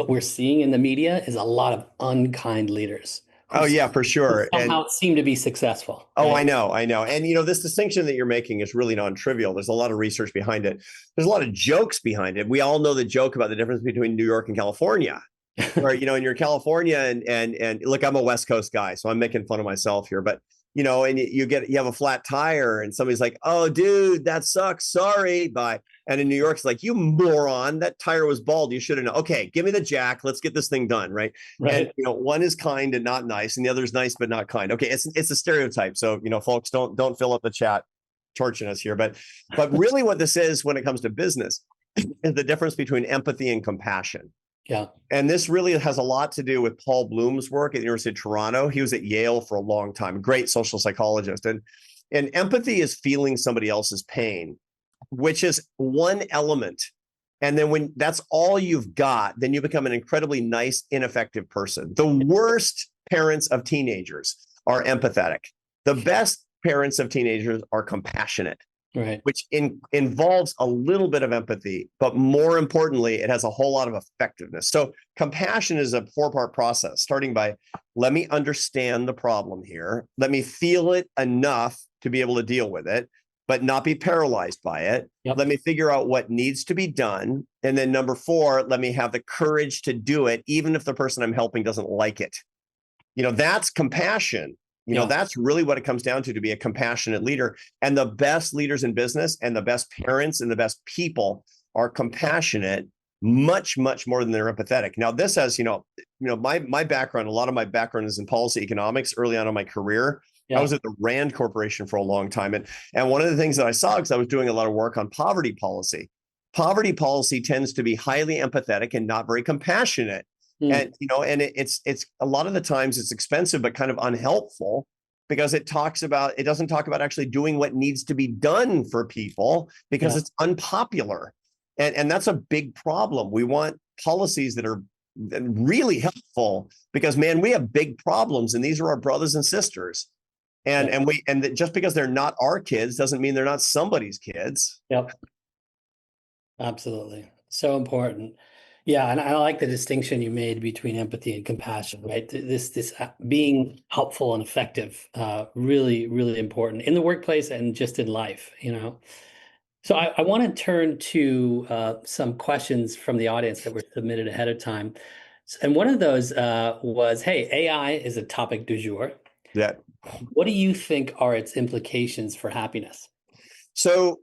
[SPEAKER 1] we're seeing in the media is a lot of unkind leaders
[SPEAKER 2] Oh yeah, for
[SPEAKER 1] who
[SPEAKER 2] sure. And
[SPEAKER 1] somehow seem to be successful,
[SPEAKER 2] oh,
[SPEAKER 1] right?
[SPEAKER 2] I know, I know. And this distinction that you're making is really non-trivial. There's a lot of research behind it. There's a lot of jokes behind it. We all know the joke about the difference between New York and California, where and you're California and look, I'm a West Coast guy, so I'm making fun of myself here, but and you have a flat tire and somebody's like, "Oh, dude, that sucks. Sorry, bye." And in New York, it's like, "You moron, that tire was bald. You should have known. Okay, give me the jack. Let's get this thing done, right?" And
[SPEAKER 1] Right.
[SPEAKER 2] one is kind and not nice, and the other is nice but not kind. Okay, it's a stereotype. So folks, don't fill up the chat torching us here, but really, what this is when it comes to business is the difference between empathy and compassion.
[SPEAKER 1] Yeah.
[SPEAKER 2] And this really has a lot to do with Paul Bloom's work at the University of Toronto. He was at Yale for a long time, great social psychologist. And empathy is feeling somebody else's pain, which is one element. And then when that's all you've got, then you become an incredibly nice, ineffective person. The worst parents of teenagers are empathetic. The best parents of teenagers are compassionate,
[SPEAKER 1] Right.
[SPEAKER 2] which involves a little bit of empathy, but more importantly, it has a whole lot of effectiveness. So compassion is a four-part process, starting by, let me understand the problem here. Let me feel it enough to be able to deal with it, but not be paralyzed by it.
[SPEAKER 1] Yep.
[SPEAKER 2] Let me figure out what needs to be done. And then number four, let me have the courage to do it, even if the person I'm helping doesn't like it. That's compassion.
[SPEAKER 1] Yeah.
[SPEAKER 2] That's really what it comes down to be a compassionate leader. And the best leaders in business and the best parents and the best people are compassionate much, much more than they're empathetic. Now, this has, my background, a lot of my background is in policy economics early on in my career. I
[SPEAKER 1] Yeah.
[SPEAKER 2] was at the Rand Corporation for a long time. And one of the things that I saw, because I was doing a lot of work on poverty policy tends to be highly empathetic and not very compassionate.
[SPEAKER 1] Mm.
[SPEAKER 2] And it's a lot of the times it's expensive but kind of unhelpful because it doesn't talk about actually doing what needs to be done for people because
[SPEAKER 1] Yeah.
[SPEAKER 2] it's unpopular. And that's a big problem. We want policies that are really helpful because, man, we have big problems and these are our brothers and sisters.
[SPEAKER 1] Yeah.
[SPEAKER 2] And just because they're not our kids doesn't mean they're not somebody's kids.
[SPEAKER 1] Yep. Absolutely. So important. Yeah, and I like the distinction you made between empathy and compassion, right? This being helpful and effective, really, really important in the workplace and just in life. So I want to turn to some questions from the audience that were submitted ahead of time. And one of those was, hey, AI is a topic du jour.
[SPEAKER 2] Yeah.
[SPEAKER 1] What do you think are its implications for happiness?
[SPEAKER 2] So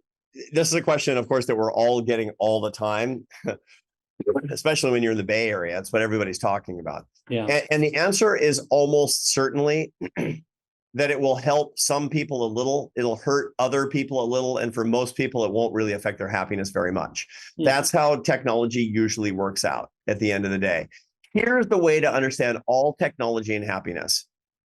[SPEAKER 2] this is a question, of course, that we're all getting all the time, especially when you're in the Bay Area. That's what everybody's talking about.
[SPEAKER 1] Yeah.
[SPEAKER 2] And the answer is almost certainly that it will help some people a little, it'll hurt other people a little, and for most people, it won't really affect their happiness very much.
[SPEAKER 1] Hmm.
[SPEAKER 2] That's how technology usually works out at the end of the day. Here's the way to understand all technology and happiness.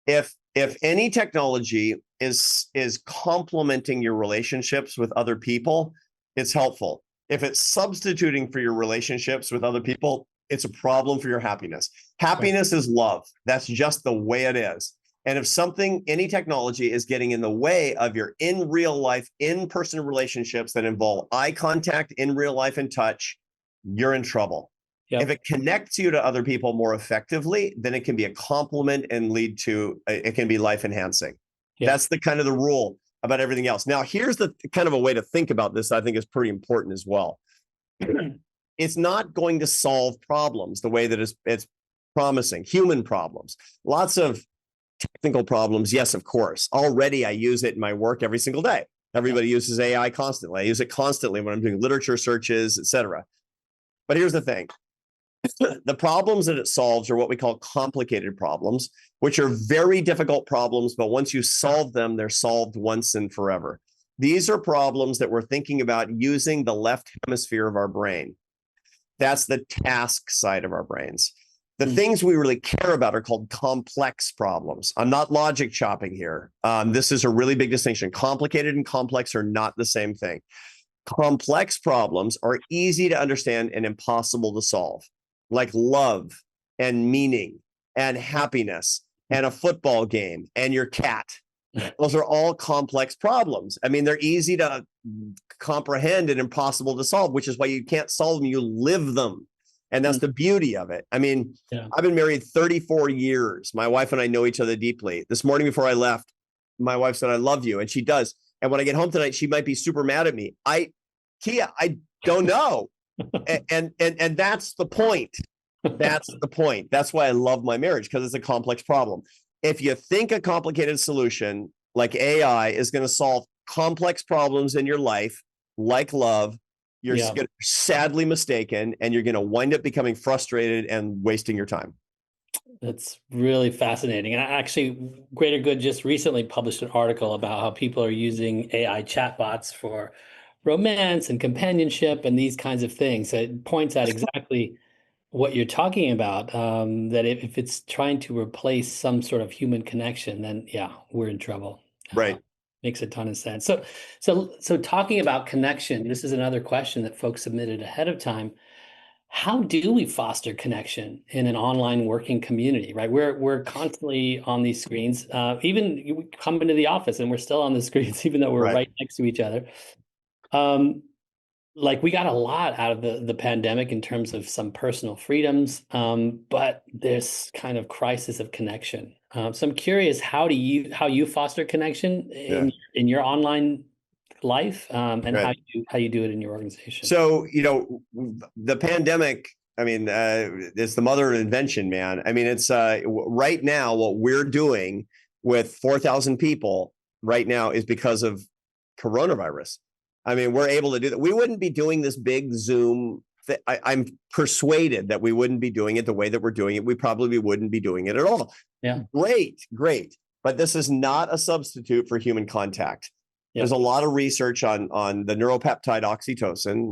[SPEAKER 2] If any technology is complementing your relationships with other people, it's helpful. If it's substituting for your relationships with other people, it's a problem for your happiness.
[SPEAKER 1] Right.
[SPEAKER 2] Happiness is love. That's just the way it is. And if any technology is getting in the way of your in real life, in-person relationships that involve eye contact, in real life and touch, you're in trouble. If
[SPEAKER 1] Yep.
[SPEAKER 2] it connects you to other people more effectively, then it can be a complement and lead to, it can be life enhancing.
[SPEAKER 1] Yeah.
[SPEAKER 2] That's the kind of the rule about everything else. Now, here's the kind of a way to think about this I think is pretty important as well. It's not going to solve problems the way that it's promising, human problems. Lots of technical problems, yes, of course. Already I use it in my work every single day.
[SPEAKER 1] Yeah.
[SPEAKER 2] Everybody uses AI constantly. I use it constantly when I'm doing literature searches, etc. But here's the thing. The problems that it solves are what we call complicated problems, which are very difficult problems, but once you solve them, they're solved once and forever. These are problems that we're thinking about using the left hemisphere of our brain. That's the task side of our brains. The
[SPEAKER 1] Mm.
[SPEAKER 2] things we really care about are called complex problems. I'm not logic chopping here. This is a really big distinction. Complicated and complex are not the same thing. Complex problems are easy to understand and impossible to solve, like love and meaning and happiness and a football game and your cat. Those are all complex problems. I mean, they're easy to comprehend and impossible to solve, which is why you can't solve them, you live them. And that's the beauty of it. I mean,
[SPEAKER 1] Yeah.
[SPEAKER 2] I've been married 34 years. My wife and I know each other deeply. This morning before I left, my wife said, I love you. And she does. And when I get home tonight, she might be super mad at me. Kia, I don't know. And that's the point. That's the point. That's why I love my marriage, because it's a complex problem. If you think a complicated solution like AI is going to solve complex problems in your life, like love, you're
[SPEAKER 1] Yeah.
[SPEAKER 2] sadly mistaken, and you're going to wind up becoming frustrated and wasting your time.
[SPEAKER 1] That's really fascinating. And actually, Greater Good just recently published an article about how people are using AI chatbots for romance and companionship and these kinds of things. So it points out exactly what you're talking about, that if it's trying to replace some sort of human connection, then yeah, we're in trouble.
[SPEAKER 2] Right.
[SPEAKER 1] Makes a ton of sense. So talking about connection, this is another question that folks submitted ahead of time. How do we foster connection in an online working community, right? We're constantly on these screens. Even we come into the office and we're still on the screens, even though we're
[SPEAKER 2] Right.
[SPEAKER 1] right next to each other. Um, like we got a lot out of the pandemic in terms of some personal freedoms, but this kind of crisis of connection. So I'm curious, how you foster connection
[SPEAKER 2] Yeah.
[SPEAKER 1] in your online life, and
[SPEAKER 2] Right.
[SPEAKER 1] how you do it in your organization.
[SPEAKER 2] So, the pandemic, I mean, it's the mother of invention, man. I mean, it's right now what we're doing with 4,000 people right now is because of coronavirus. I mean, we're able to do that. We wouldn't be doing this big Zoom. I'm persuaded that we wouldn't be doing it the way that we're doing it. We probably wouldn't be doing it at all.
[SPEAKER 1] Yeah.
[SPEAKER 2] Great, great. But this is not a substitute for human contact.
[SPEAKER 1] Yeah.
[SPEAKER 2] There's a lot of research on the neuropeptide oxytocin,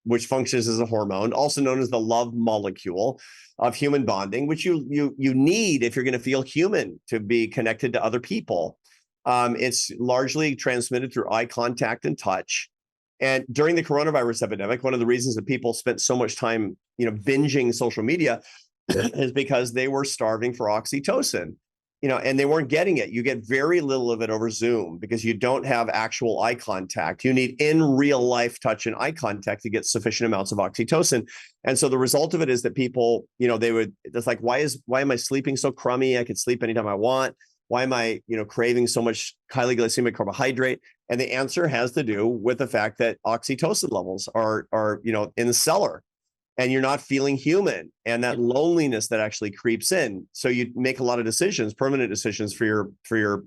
[SPEAKER 2] which functions as a hormone, also known as the love molecule of human bonding, which you need if you're going to feel human, to be connected to other people. It's largely transmitted through eye contact and touch. And during the coronavirus epidemic, one of the reasons that people spent so much time, binging social media is because they were starving for oxytocin, and they weren't getting it. You get very little of it over Zoom because you don't have actual eye contact. You need in real life touch and eye contact to get sufficient amounts of oxytocin. And so the result of it is that people, it's like, why am I sleeping so crummy? I could sleep anytime I want. Why am I, craving so much highly glycemic carbohydrate? And the answer has to do with the fact that oxytocin levels are in the cellar, and you're not feeling human, and that loneliness that actually creeps in. So you make a lot of decisions, permanent decisions for your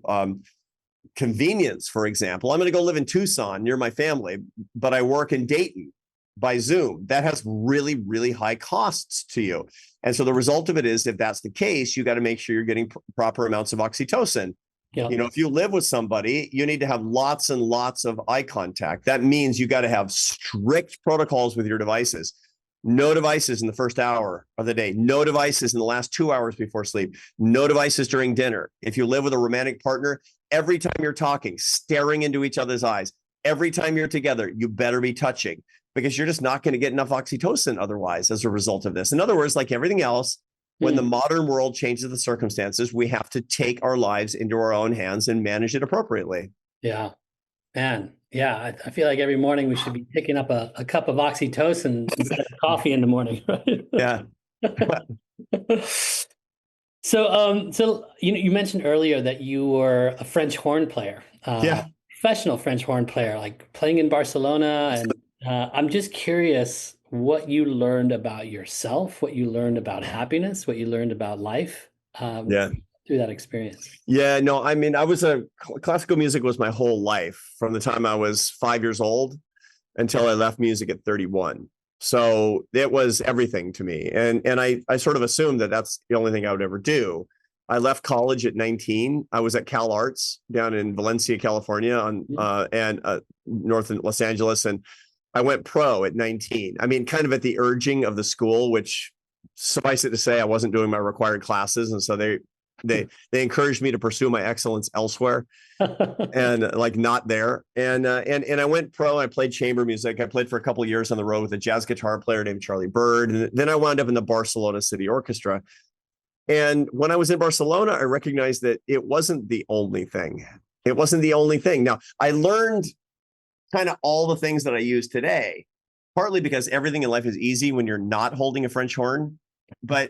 [SPEAKER 2] convenience. For example, I'm going to go live in Tucson near my family, but I work in Dayton by Zoom. That has really, really high costs to you. And so the result of it is, if that's the case, you got to make sure you're getting proper amounts of oxytocin.
[SPEAKER 1] Yeah.
[SPEAKER 2] If you live with somebody, you need to have lots and lots of eye contact. That means you got to have strict protocols with your devices. No devices in the first hour of the day. No devices in the last 2 hours before sleep. No devices during dinner. If you live with a romantic partner, every time you're talking, staring into each other's eyes, every time you're together, you better be touching, because you're just not going to get enough oxytocin otherwise as a result of this. In other words, like everything else, when the modern world changes the circumstances, we have to take our lives into our own hands and manage it appropriately.
[SPEAKER 1] Yeah. Man, yeah, I feel like every morning we should be picking up a cup of oxytocin instead of coffee in the morning, right?
[SPEAKER 2] Yeah.
[SPEAKER 1] So you mentioned earlier that you were a French horn player,
[SPEAKER 2] Yeah.
[SPEAKER 1] professional French horn player, like playing in Barcelona and I'm just curious what you learned about yourself, what you learned about happiness, what you learned about life
[SPEAKER 2] Yeah.
[SPEAKER 1] through that experience.
[SPEAKER 2] Yeah, no, I mean, classical music was my whole life from the time I was 5 years old until I left music at 31. So it was everything to me. And I sort of assumed that that's the only thing I would ever do. I left college at 19. I was at Cal Arts down in Valencia, California, and north in Los Angeles, and I went pro at 19. I mean, kind of at the urging of the school, which suffice it to say, I wasn't doing my required classes, and so they encouraged me to pursue my excellence elsewhere and like not there. And I went pro. I played chamber music. I played for a couple of years on the road with a jazz guitar player named Charlie Bird, and then I wound up in the Barcelona City Orchestra. And when I was in Barcelona, I recognized that it wasn't the only thing. It wasn't the only thing. Now, I learned kind of all the things that I use today, partly because everything in life is easy when you're not holding a French horn. But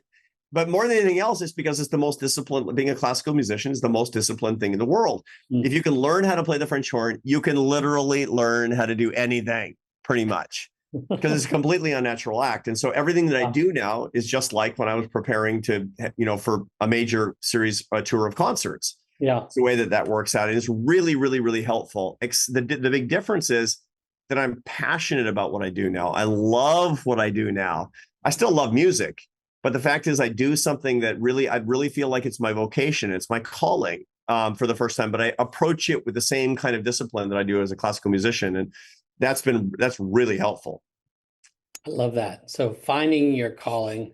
[SPEAKER 2] more than anything else, it's because it's the most disciplined. Being a classical musician is the most disciplined thing in the world. If you can learn how to play the French horn, you can literally learn how to do anything, pretty much, because it's a completely unnatural act. And so everything that I do now is just like when I was preparing to, for a major series, a tour of concerts.
[SPEAKER 1] Yeah.
[SPEAKER 2] It's the way that works out. And it's really, really, really helpful. The big difference is that I'm passionate about what I do now. I love what I do now. I still love music, but the fact is I do something that I really feel like it's my vocation. It's my calling for the first time, but I approach it with the same kind of discipline that I do as a classical musician. And that's really helpful.
[SPEAKER 1] I love that. So finding your calling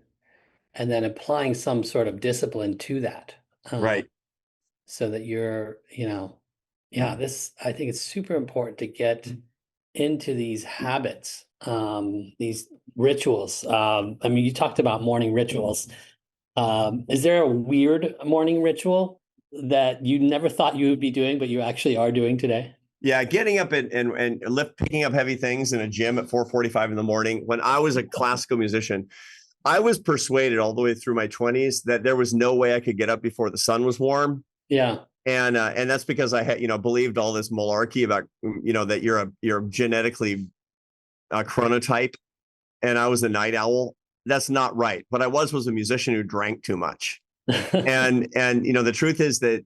[SPEAKER 1] and then applying some sort of discipline to that. Uh,
[SPEAKER 2] Right.
[SPEAKER 1] so that you're, yeah, I think it's super important to get into these habits, these rituals. I mean, you talked about morning rituals. Is there a weird morning ritual that you never thought you would be doing, but you actually are doing today?
[SPEAKER 2] Yeah, getting up and picking up heavy things in a gym at 4:45 in the morning. When I was a classical musician, I was persuaded all the way through my 20s that there was no way I could get up before the sun was warm.
[SPEAKER 1] Yeah.
[SPEAKER 2] And that's because I had believed all this malarkey about that you're genetically a chronotype, and I was a night owl. That's not right. What I was a musician who drank too much. And the truth is that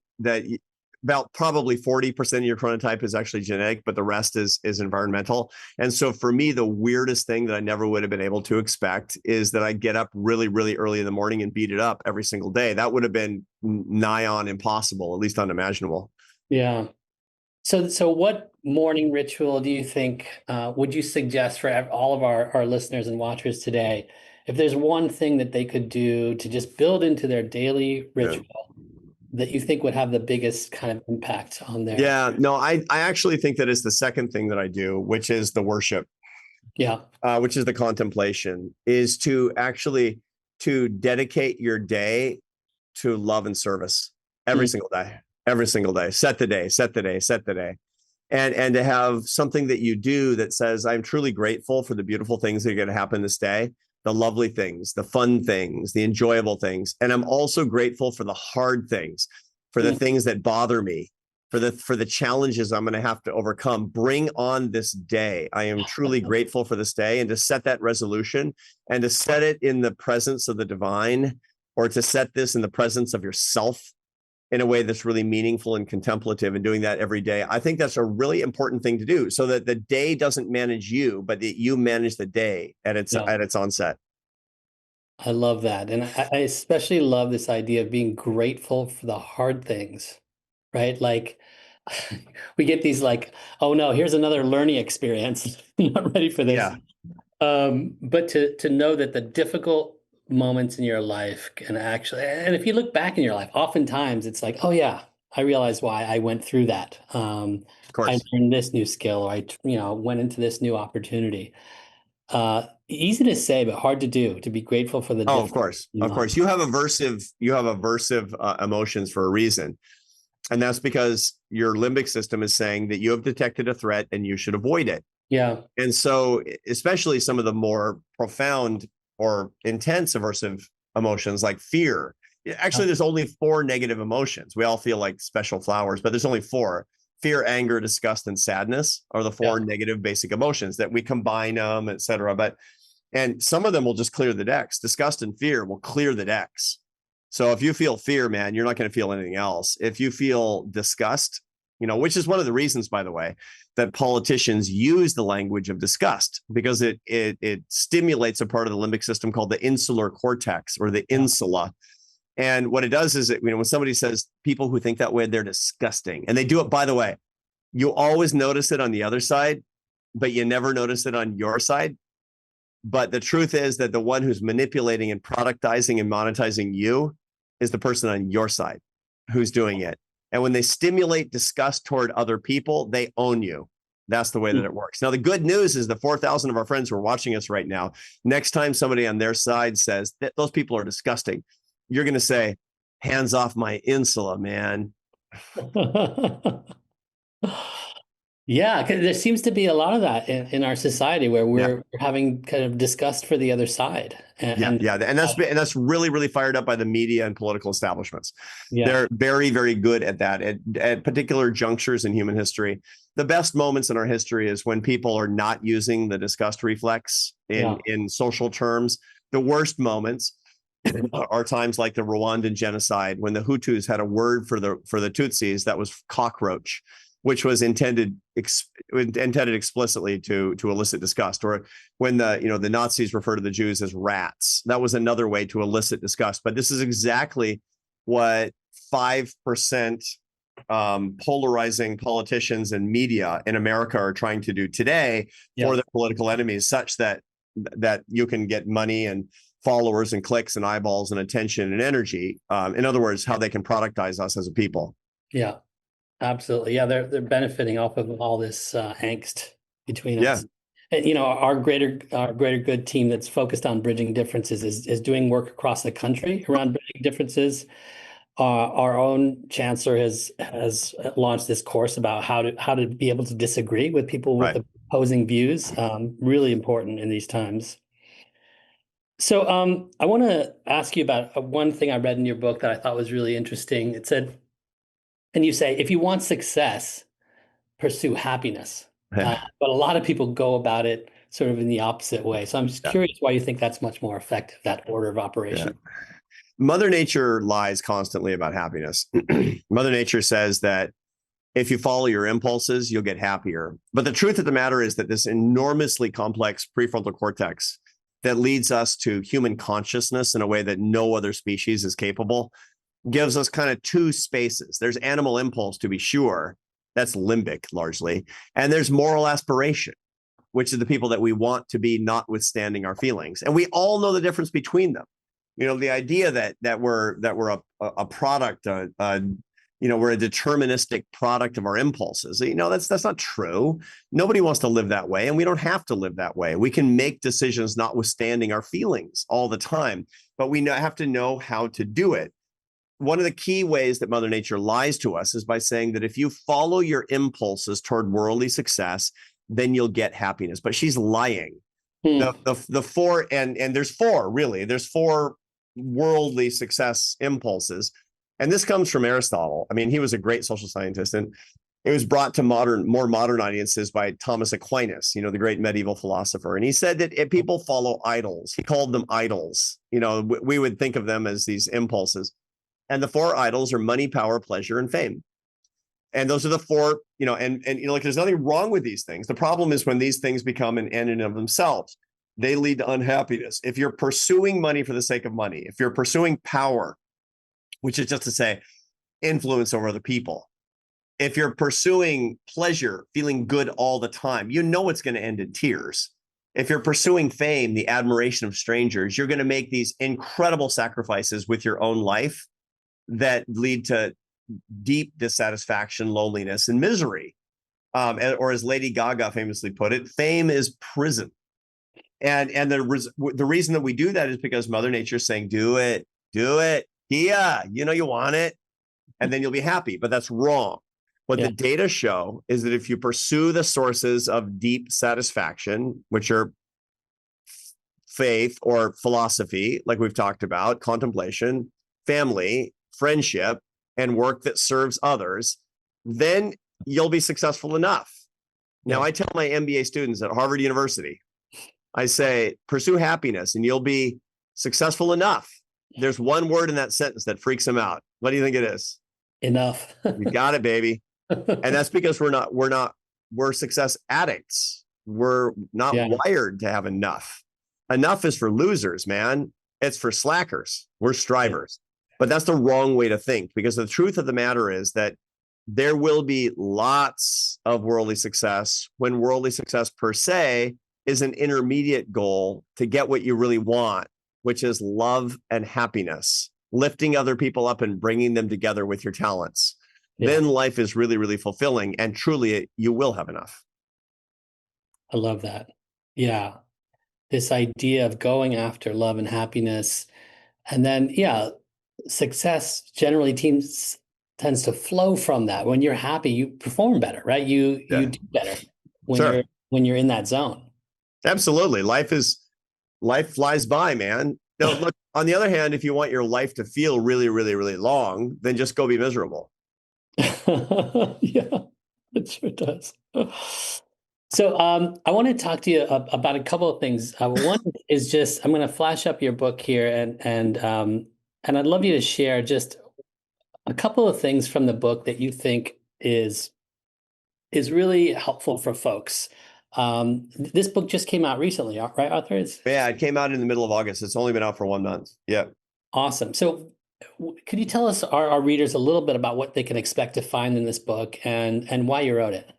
[SPEAKER 2] about probably 40% of your chronotype is actually genetic, but the rest is environmental. And so for me, the weirdest thing that I never would have been able to expect is that I get up really, really early in the morning and beat it up every single day. That would have been nigh on impossible, at least unimaginable.
[SPEAKER 1] Yeah. So what morning ritual do you think would you suggest for all of our listeners and watchers today? If there's one thing that they could do to just build into their daily
[SPEAKER 2] Yeah.
[SPEAKER 1] ritual that you think would have the biggest kind of impact on their,
[SPEAKER 2] Yeah, no, I actually think that is the second thing that I do, which is the worship,
[SPEAKER 1] yeah.
[SPEAKER 2] which is the contemplation, is to dedicate your day to love and service
[SPEAKER 1] Mm.
[SPEAKER 2] every single day. Set the day, set the day, set the day. And to have something that you do that says, I'm truly grateful for the beautiful things that are going to happen this day, the lovely things, the fun things, the enjoyable things. And I'm also grateful for the hard things, for the
[SPEAKER 1] Mm.
[SPEAKER 2] things that bother me, for the challenges I'm going to have to overcome. Bring on this day. I am truly grateful for this day, and to set that resolution and to set it in the presence of the divine, or to set this in the presence of yourself in a way that's really meaningful and contemplative, and doing that every day. I think that's a really important thing to do, so that the day doesn't manage you, but that you manage the day at its
[SPEAKER 1] Yeah.
[SPEAKER 2] onset.
[SPEAKER 1] I love that. And I especially love this idea of being grateful for the hard things, right? Like we get these like, oh no, here's another learning experience. I'm not ready for this.
[SPEAKER 2] Yeah,
[SPEAKER 1] But to know that the difficult moments in your life can actually, and if you look back in your life, oftentimes it's like, oh yeah, I realize why I went through that.
[SPEAKER 2] of
[SPEAKER 1] I
[SPEAKER 2] course.
[SPEAKER 1] learned this new skill, or went into this new opportunity. Easy to say, but hard to do, to be grateful for the
[SPEAKER 2] Oh, of
[SPEAKER 1] difference
[SPEAKER 2] course,
[SPEAKER 1] in
[SPEAKER 2] of
[SPEAKER 1] life.
[SPEAKER 2] course. You have aversive emotions for a reason, and that's because your limbic system is saying that you have detected a threat and you should avoid it.
[SPEAKER 1] Yeah.
[SPEAKER 2] And so, especially some of the more profound or intense aversive emotions like fear. Actually, there's only four negative emotions. We all feel like special flowers, but there's only four: Fear, anger, disgust, and sadness are the
[SPEAKER 1] Yeah.
[SPEAKER 2] four negative basic emotions that we combine them, et cetera. And some of them will just clear the decks. Disgust and fear will clear the decks. So if you feel fear, man, you're not going to feel anything else. If you feel disgust, which is one of the reasons, by the way, that politicians use the language of disgust, because it stimulates a part of the limbic system called the insular cortex, or the
[SPEAKER 1] Yeah.
[SPEAKER 2] insula. And what it does is when somebody says people who think that way, they're disgusting. And they do it, by the way, you always notice it on the other side, but you never notice it on your side. But the truth is that the one who's manipulating and productizing and monetizing you is the person on your side who's doing it. And when they stimulate disgust toward other people, they own you. That's the way that it works. Now, the good news is the 4,000 of our friends who are watching us right now, next time somebody on their side says that those people are disgusting, you're going to say, hands off my insula, man.
[SPEAKER 1] Yeah, because there seems to be a lot of that in our society where
[SPEAKER 2] Yeah.
[SPEAKER 1] we're having kind of disgust for the other side.
[SPEAKER 2] Yeah, yeah, and that's really, really fired up by the media and political establishments.
[SPEAKER 1] Yeah,
[SPEAKER 2] They're very, very good at that at particular junctures in human history. The best moments in our history is when people are not using the disgust reflex
[SPEAKER 1] yeah,
[SPEAKER 2] in social terms. The worst moments are times like the Rwandan genocide, when the Hutus had a word for the Tutsis that was cockroach, which was intended explicitly to elicit disgust. Or when the Nazis refer to the Jews as rats, that was another way to elicit disgust. But this is exactly what 5% polarizing politicians and media in America are trying to do today for
[SPEAKER 1] yeah,
[SPEAKER 2] their political enemies, such that you can get money and followers and clicks and eyeballs and attention and energy. In other words, how they can productize us as a people.
[SPEAKER 1] yeah, absolutely. Yeah, they're benefiting off of all this angst between
[SPEAKER 2] Yeah.
[SPEAKER 1] us. And our greater good team that's focused on bridging differences is doing work across the country around bridging differences. Our own chancellor has launched this course about how to be able to disagree with people with
[SPEAKER 2] Right.
[SPEAKER 1] opposing views. Really important in these times. So I want to ask you about one thing I read in your book that I thought was really interesting. It said, and you say, if you want success, pursue happiness.
[SPEAKER 2] Yeah.
[SPEAKER 1] But a lot of people go about it sort of in the opposite way. So I'm just
[SPEAKER 2] Yeah.
[SPEAKER 1] curious why you think that's much more effective, that order of
[SPEAKER 2] Yeah.
[SPEAKER 1] operation.
[SPEAKER 2] Mother Nature lies constantly about happiness. Mother Nature says that if you follow your impulses, you'll get happier. But the truth of the matter is that this enormously complex prefrontal cortex that leads us to human consciousness in a way that no other species is capable gives us kind of two spaces. There's animal impulse, to be sure. That's limbic largely. And there's moral aspiration, which is the people that we want to be, notwithstanding our feelings. And we all know the difference between them. The idea that we're a product, we're a deterministic product of our impulses. That's not true. Nobody wants to live that way, and we don't have to live that way. We can make decisions notwithstanding our feelings all the time, but we have to know how to do it. One of the key ways that Mother Nature lies to us is by saying that if you follow your impulses toward worldly success, then you'll get happiness. But she's lying.
[SPEAKER 1] Hmm.
[SPEAKER 2] The four, and there's four, really. There's four worldly success impulses. And this comes from Aristotle. I mean, he was a great social scientist, and it was brought to more modern audiences by Thomas Aquinas, the great medieval philosopher. And he said that if people follow idols, he called them idols. We would think of them as these impulses. And the four idols are money, power, pleasure, and fame. And those are the four, there's nothing wrong with these things. The problem is when these things become an end in of themselves, they lead to unhappiness. If you're pursuing money for the sake of money, if you're pursuing power, which is just to say influence over other people, if you're pursuing pleasure, feeling good all the time, it's going to end in tears. If you're pursuing fame, the admiration of strangers, you're going to make these incredible sacrifices with your own life that lead to deep dissatisfaction, loneliness, and misery. Or as Lady Gaga famously put it, fame is prison. And the reason that we do that is because Mother Nature is saying, do it, Kia, you want it, and then you'll be happy. But that's wrong. What
[SPEAKER 1] Yeah.
[SPEAKER 2] the data show is that if you pursue the sources of deep satisfaction, which are faith or philosophy, like we've talked about, contemplation, family, friendship, and work that serves others, then you'll be successful enough. Now,
[SPEAKER 1] Yeah.
[SPEAKER 2] I tell my MBA students at Harvard University, I say, pursue happiness and you'll be successful enough. There's one word in that sentence that freaks them out. What do you think it is?
[SPEAKER 1] Enough.
[SPEAKER 2] You got it, baby. And that's because we're success addicts. We're not
[SPEAKER 1] Yeah.
[SPEAKER 2] wired to have enough. Enough is for losers, man. It's for slackers. We're strivers. But that's the wrong way to think, because the truth of the matter is that there will be lots of worldly success when worldly success per se is an intermediate goal to get what you really want, which is love and happiness, lifting other people up and bringing them together with your talents.
[SPEAKER 1] Yeah.
[SPEAKER 2] Then life is really, really fulfilling, and truly you will have enough.
[SPEAKER 1] I love that. Yeah. This idea of going after love and happiness. And then, yeah, success generally tends to flow from that. When you're happy, you perform better, right? You
[SPEAKER 2] Yeah,
[SPEAKER 1] do better when
[SPEAKER 2] sure.
[SPEAKER 1] you're in that zone.
[SPEAKER 2] Absolutely. Life flies by, man. Now, look, on the other hand, if you want your life to feel really, really, really long, then just go be miserable.
[SPEAKER 1] Yeah, it sure does. So I want to talk to you about a couple of things. One is just I'm going to flash up your book here, and I'd love you to share just a couple of things from the book that you think is really helpful for folks. This book just came out recently, right, Arthur? It's
[SPEAKER 2] Yeah, it came out in the middle of August. It's only been out for 1 month. Yeah.
[SPEAKER 1] awesome. So could you tell us, our readers, a little bit about what they can expect to find in this book and why you wrote it?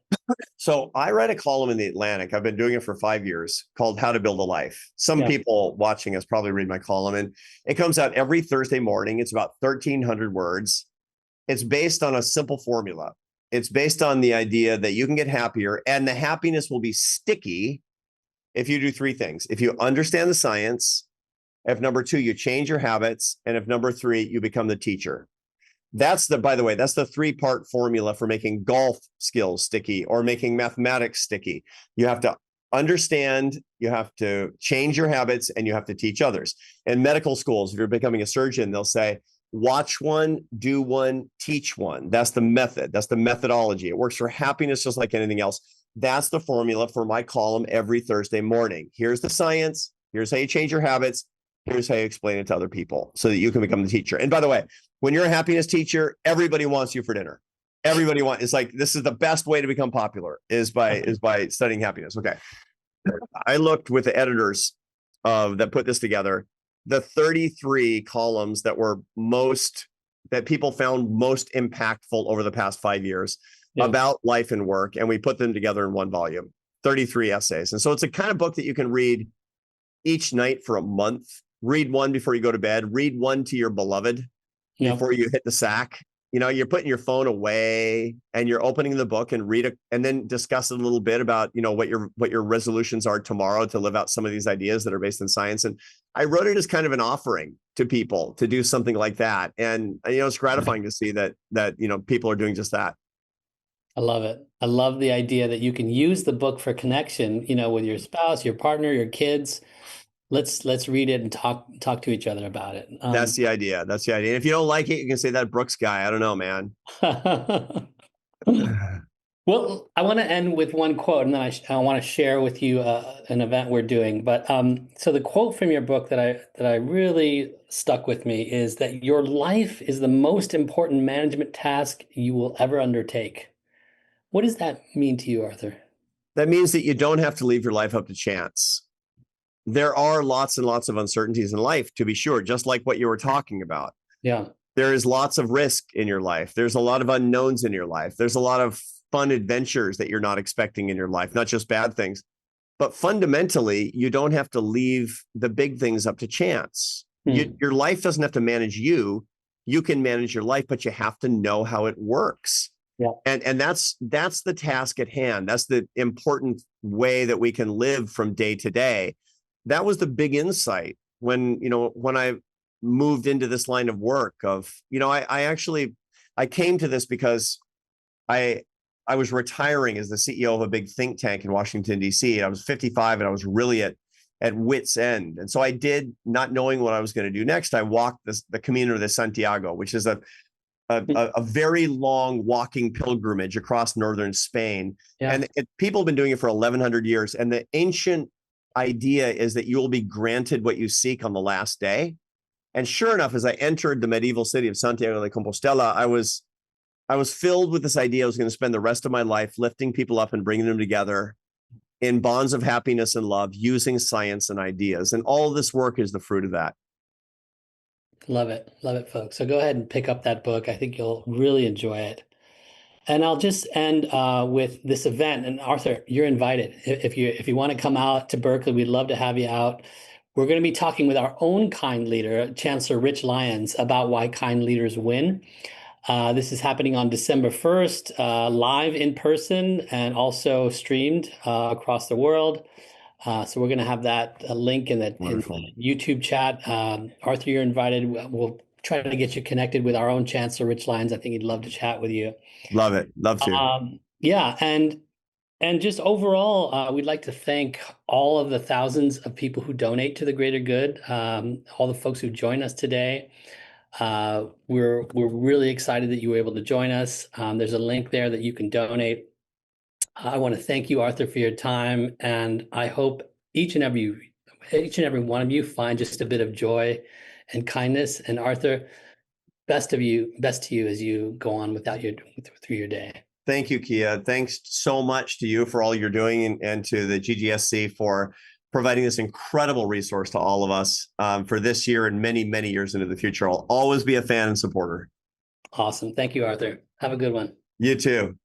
[SPEAKER 2] So I write a column in the Atlantic. I've been doing it for 5 years, called How to Build a Life. Some
[SPEAKER 1] Yeah.
[SPEAKER 2] people watching us probably read my column, and it comes out every Thursday morning. It's about 1,300 words. It's based on a simple formula. It's based on the idea that you can get happier, and the happiness will be sticky if you do three things. If you understand the science, if number two, you change your habits, and if number three, you become the teacher. By the way, that's the 3-part formula for making golf skills sticky or making mathematics sticky. You have to understand, you have to change your habits, and you have to teach others. In medical schools, if you're becoming a surgeon, they'll say, watch one, do one, teach one. That's the method. That's the methodology. It works for happiness just like anything else. That's the formula for my column every Thursday morning. Here's the science. Here's how you change your habits. Here's how you explain it to other people so that you can become the teacher. And by the way, when you're a happiness teacher, everybody wants you for dinner. Everybody wants, it's like, this is the best way to become popular is by studying happiness. Okay. I looked with the editors that put this together, the 33 columns that people found most impactful over the past 5 years about life and work. And we put them together in one volume, 33 essays. And so it's a kind of book that you can read each night for a month. Read one before you go to bed, read one to your beloved before you hit the sack. You're putting your phone away and you're opening the book and read it, and then discuss a little bit about, what your resolutions are tomorrow to live out some of these ideas that are based in science. And I wrote it as kind of an offering to people to do something like that. And, it's gratifying to see that, people are doing just that.
[SPEAKER 1] I love it. I love the idea that you can use the book for connection, with your spouse, your partner, your kids. Let's read it and talk to each other about it.
[SPEAKER 2] That's the idea. That's the idea. And if you don't like it, you can say that Brooks guy. I don't know, man.
[SPEAKER 1] Well, I want to end with one quote, and then I want to share with you an event we're doing. But so the quote from your book that I really stuck with me is that your life is the most important management task you will ever undertake. What does that mean to you, Arthur?
[SPEAKER 2] That means that you don't have to leave your life up to chance. There are lots and lots of uncertainties in life, to be sure, just like what you were talking about.
[SPEAKER 1] Yeah.
[SPEAKER 2] There is lots of risk in your life. There's a lot of unknowns in your life. There's a lot of fun adventures that you're not expecting in your life, not just bad things. But fundamentally, you don't have to leave the big things up to chance. Your life doesn't have to manage you. You can manage your life, but you have to know how it works.
[SPEAKER 1] Yeah.
[SPEAKER 2] And that's the task at hand. That's the important way that we can live from day to day. That was the big insight when I moved into this line of work of, I came to this because I was retiring as the CEO of a big think tank in Washington, D.C. I was 55 and I was really at wit's end. And so I did, not knowing what I was going to do next, I walked the Camino de Santiago, which is a a very long walking pilgrimage across northern Spain.
[SPEAKER 1] Yeah.
[SPEAKER 2] And people have been doing it for 1,100 years. And the ancient idea is that you will be granted what you seek on the last day. And sure enough, as I entered the medieval city of Santiago de Compostela, I was filled with this idea I was going to spend the rest of my life lifting people up and bringing them together in bonds of happiness and love, using science and ideas. And all this work is the fruit of that.
[SPEAKER 1] Love it, folks. So go ahead and pick up that book. I think you'll really enjoy it. And I'll just end with this event. And Arthur, you're invited. If you want to come out to Berkeley, we'd love to have you out. We're going to be talking with our own kind leader, Chancellor Rich Lyons, about why kind leaders win. This is happening on December 1st, live in person and also streamed across the world. So we're going to have that link in the YouTube chat. Arthur, you're invited. We'll try to get you connected with our own Chancellor Rich Lyons. I think he'd love to chat with you.
[SPEAKER 2] Love it. Love to.
[SPEAKER 1] Yeah, and just overall, we'd like to thank all of the thousands of people who donate to the greater good. All the folks who join us today. We're really excited that you were able to join us. There's a link there that you can donate. I want to thank you, Arthur, for your time, and I hope each and every one of you find just a bit of joy and kindness. And Arthur, best to you as you go on through your day.
[SPEAKER 2] Thank you, Kia. Thanks so much to you for all you're doing, and to the GGSC for providing this incredible resource to all of us for this year and many, many years into the future. I'll always be a fan and supporter.
[SPEAKER 1] Awesome. Thank you, Arthur. Have a good one.
[SPEAKER 2] You too.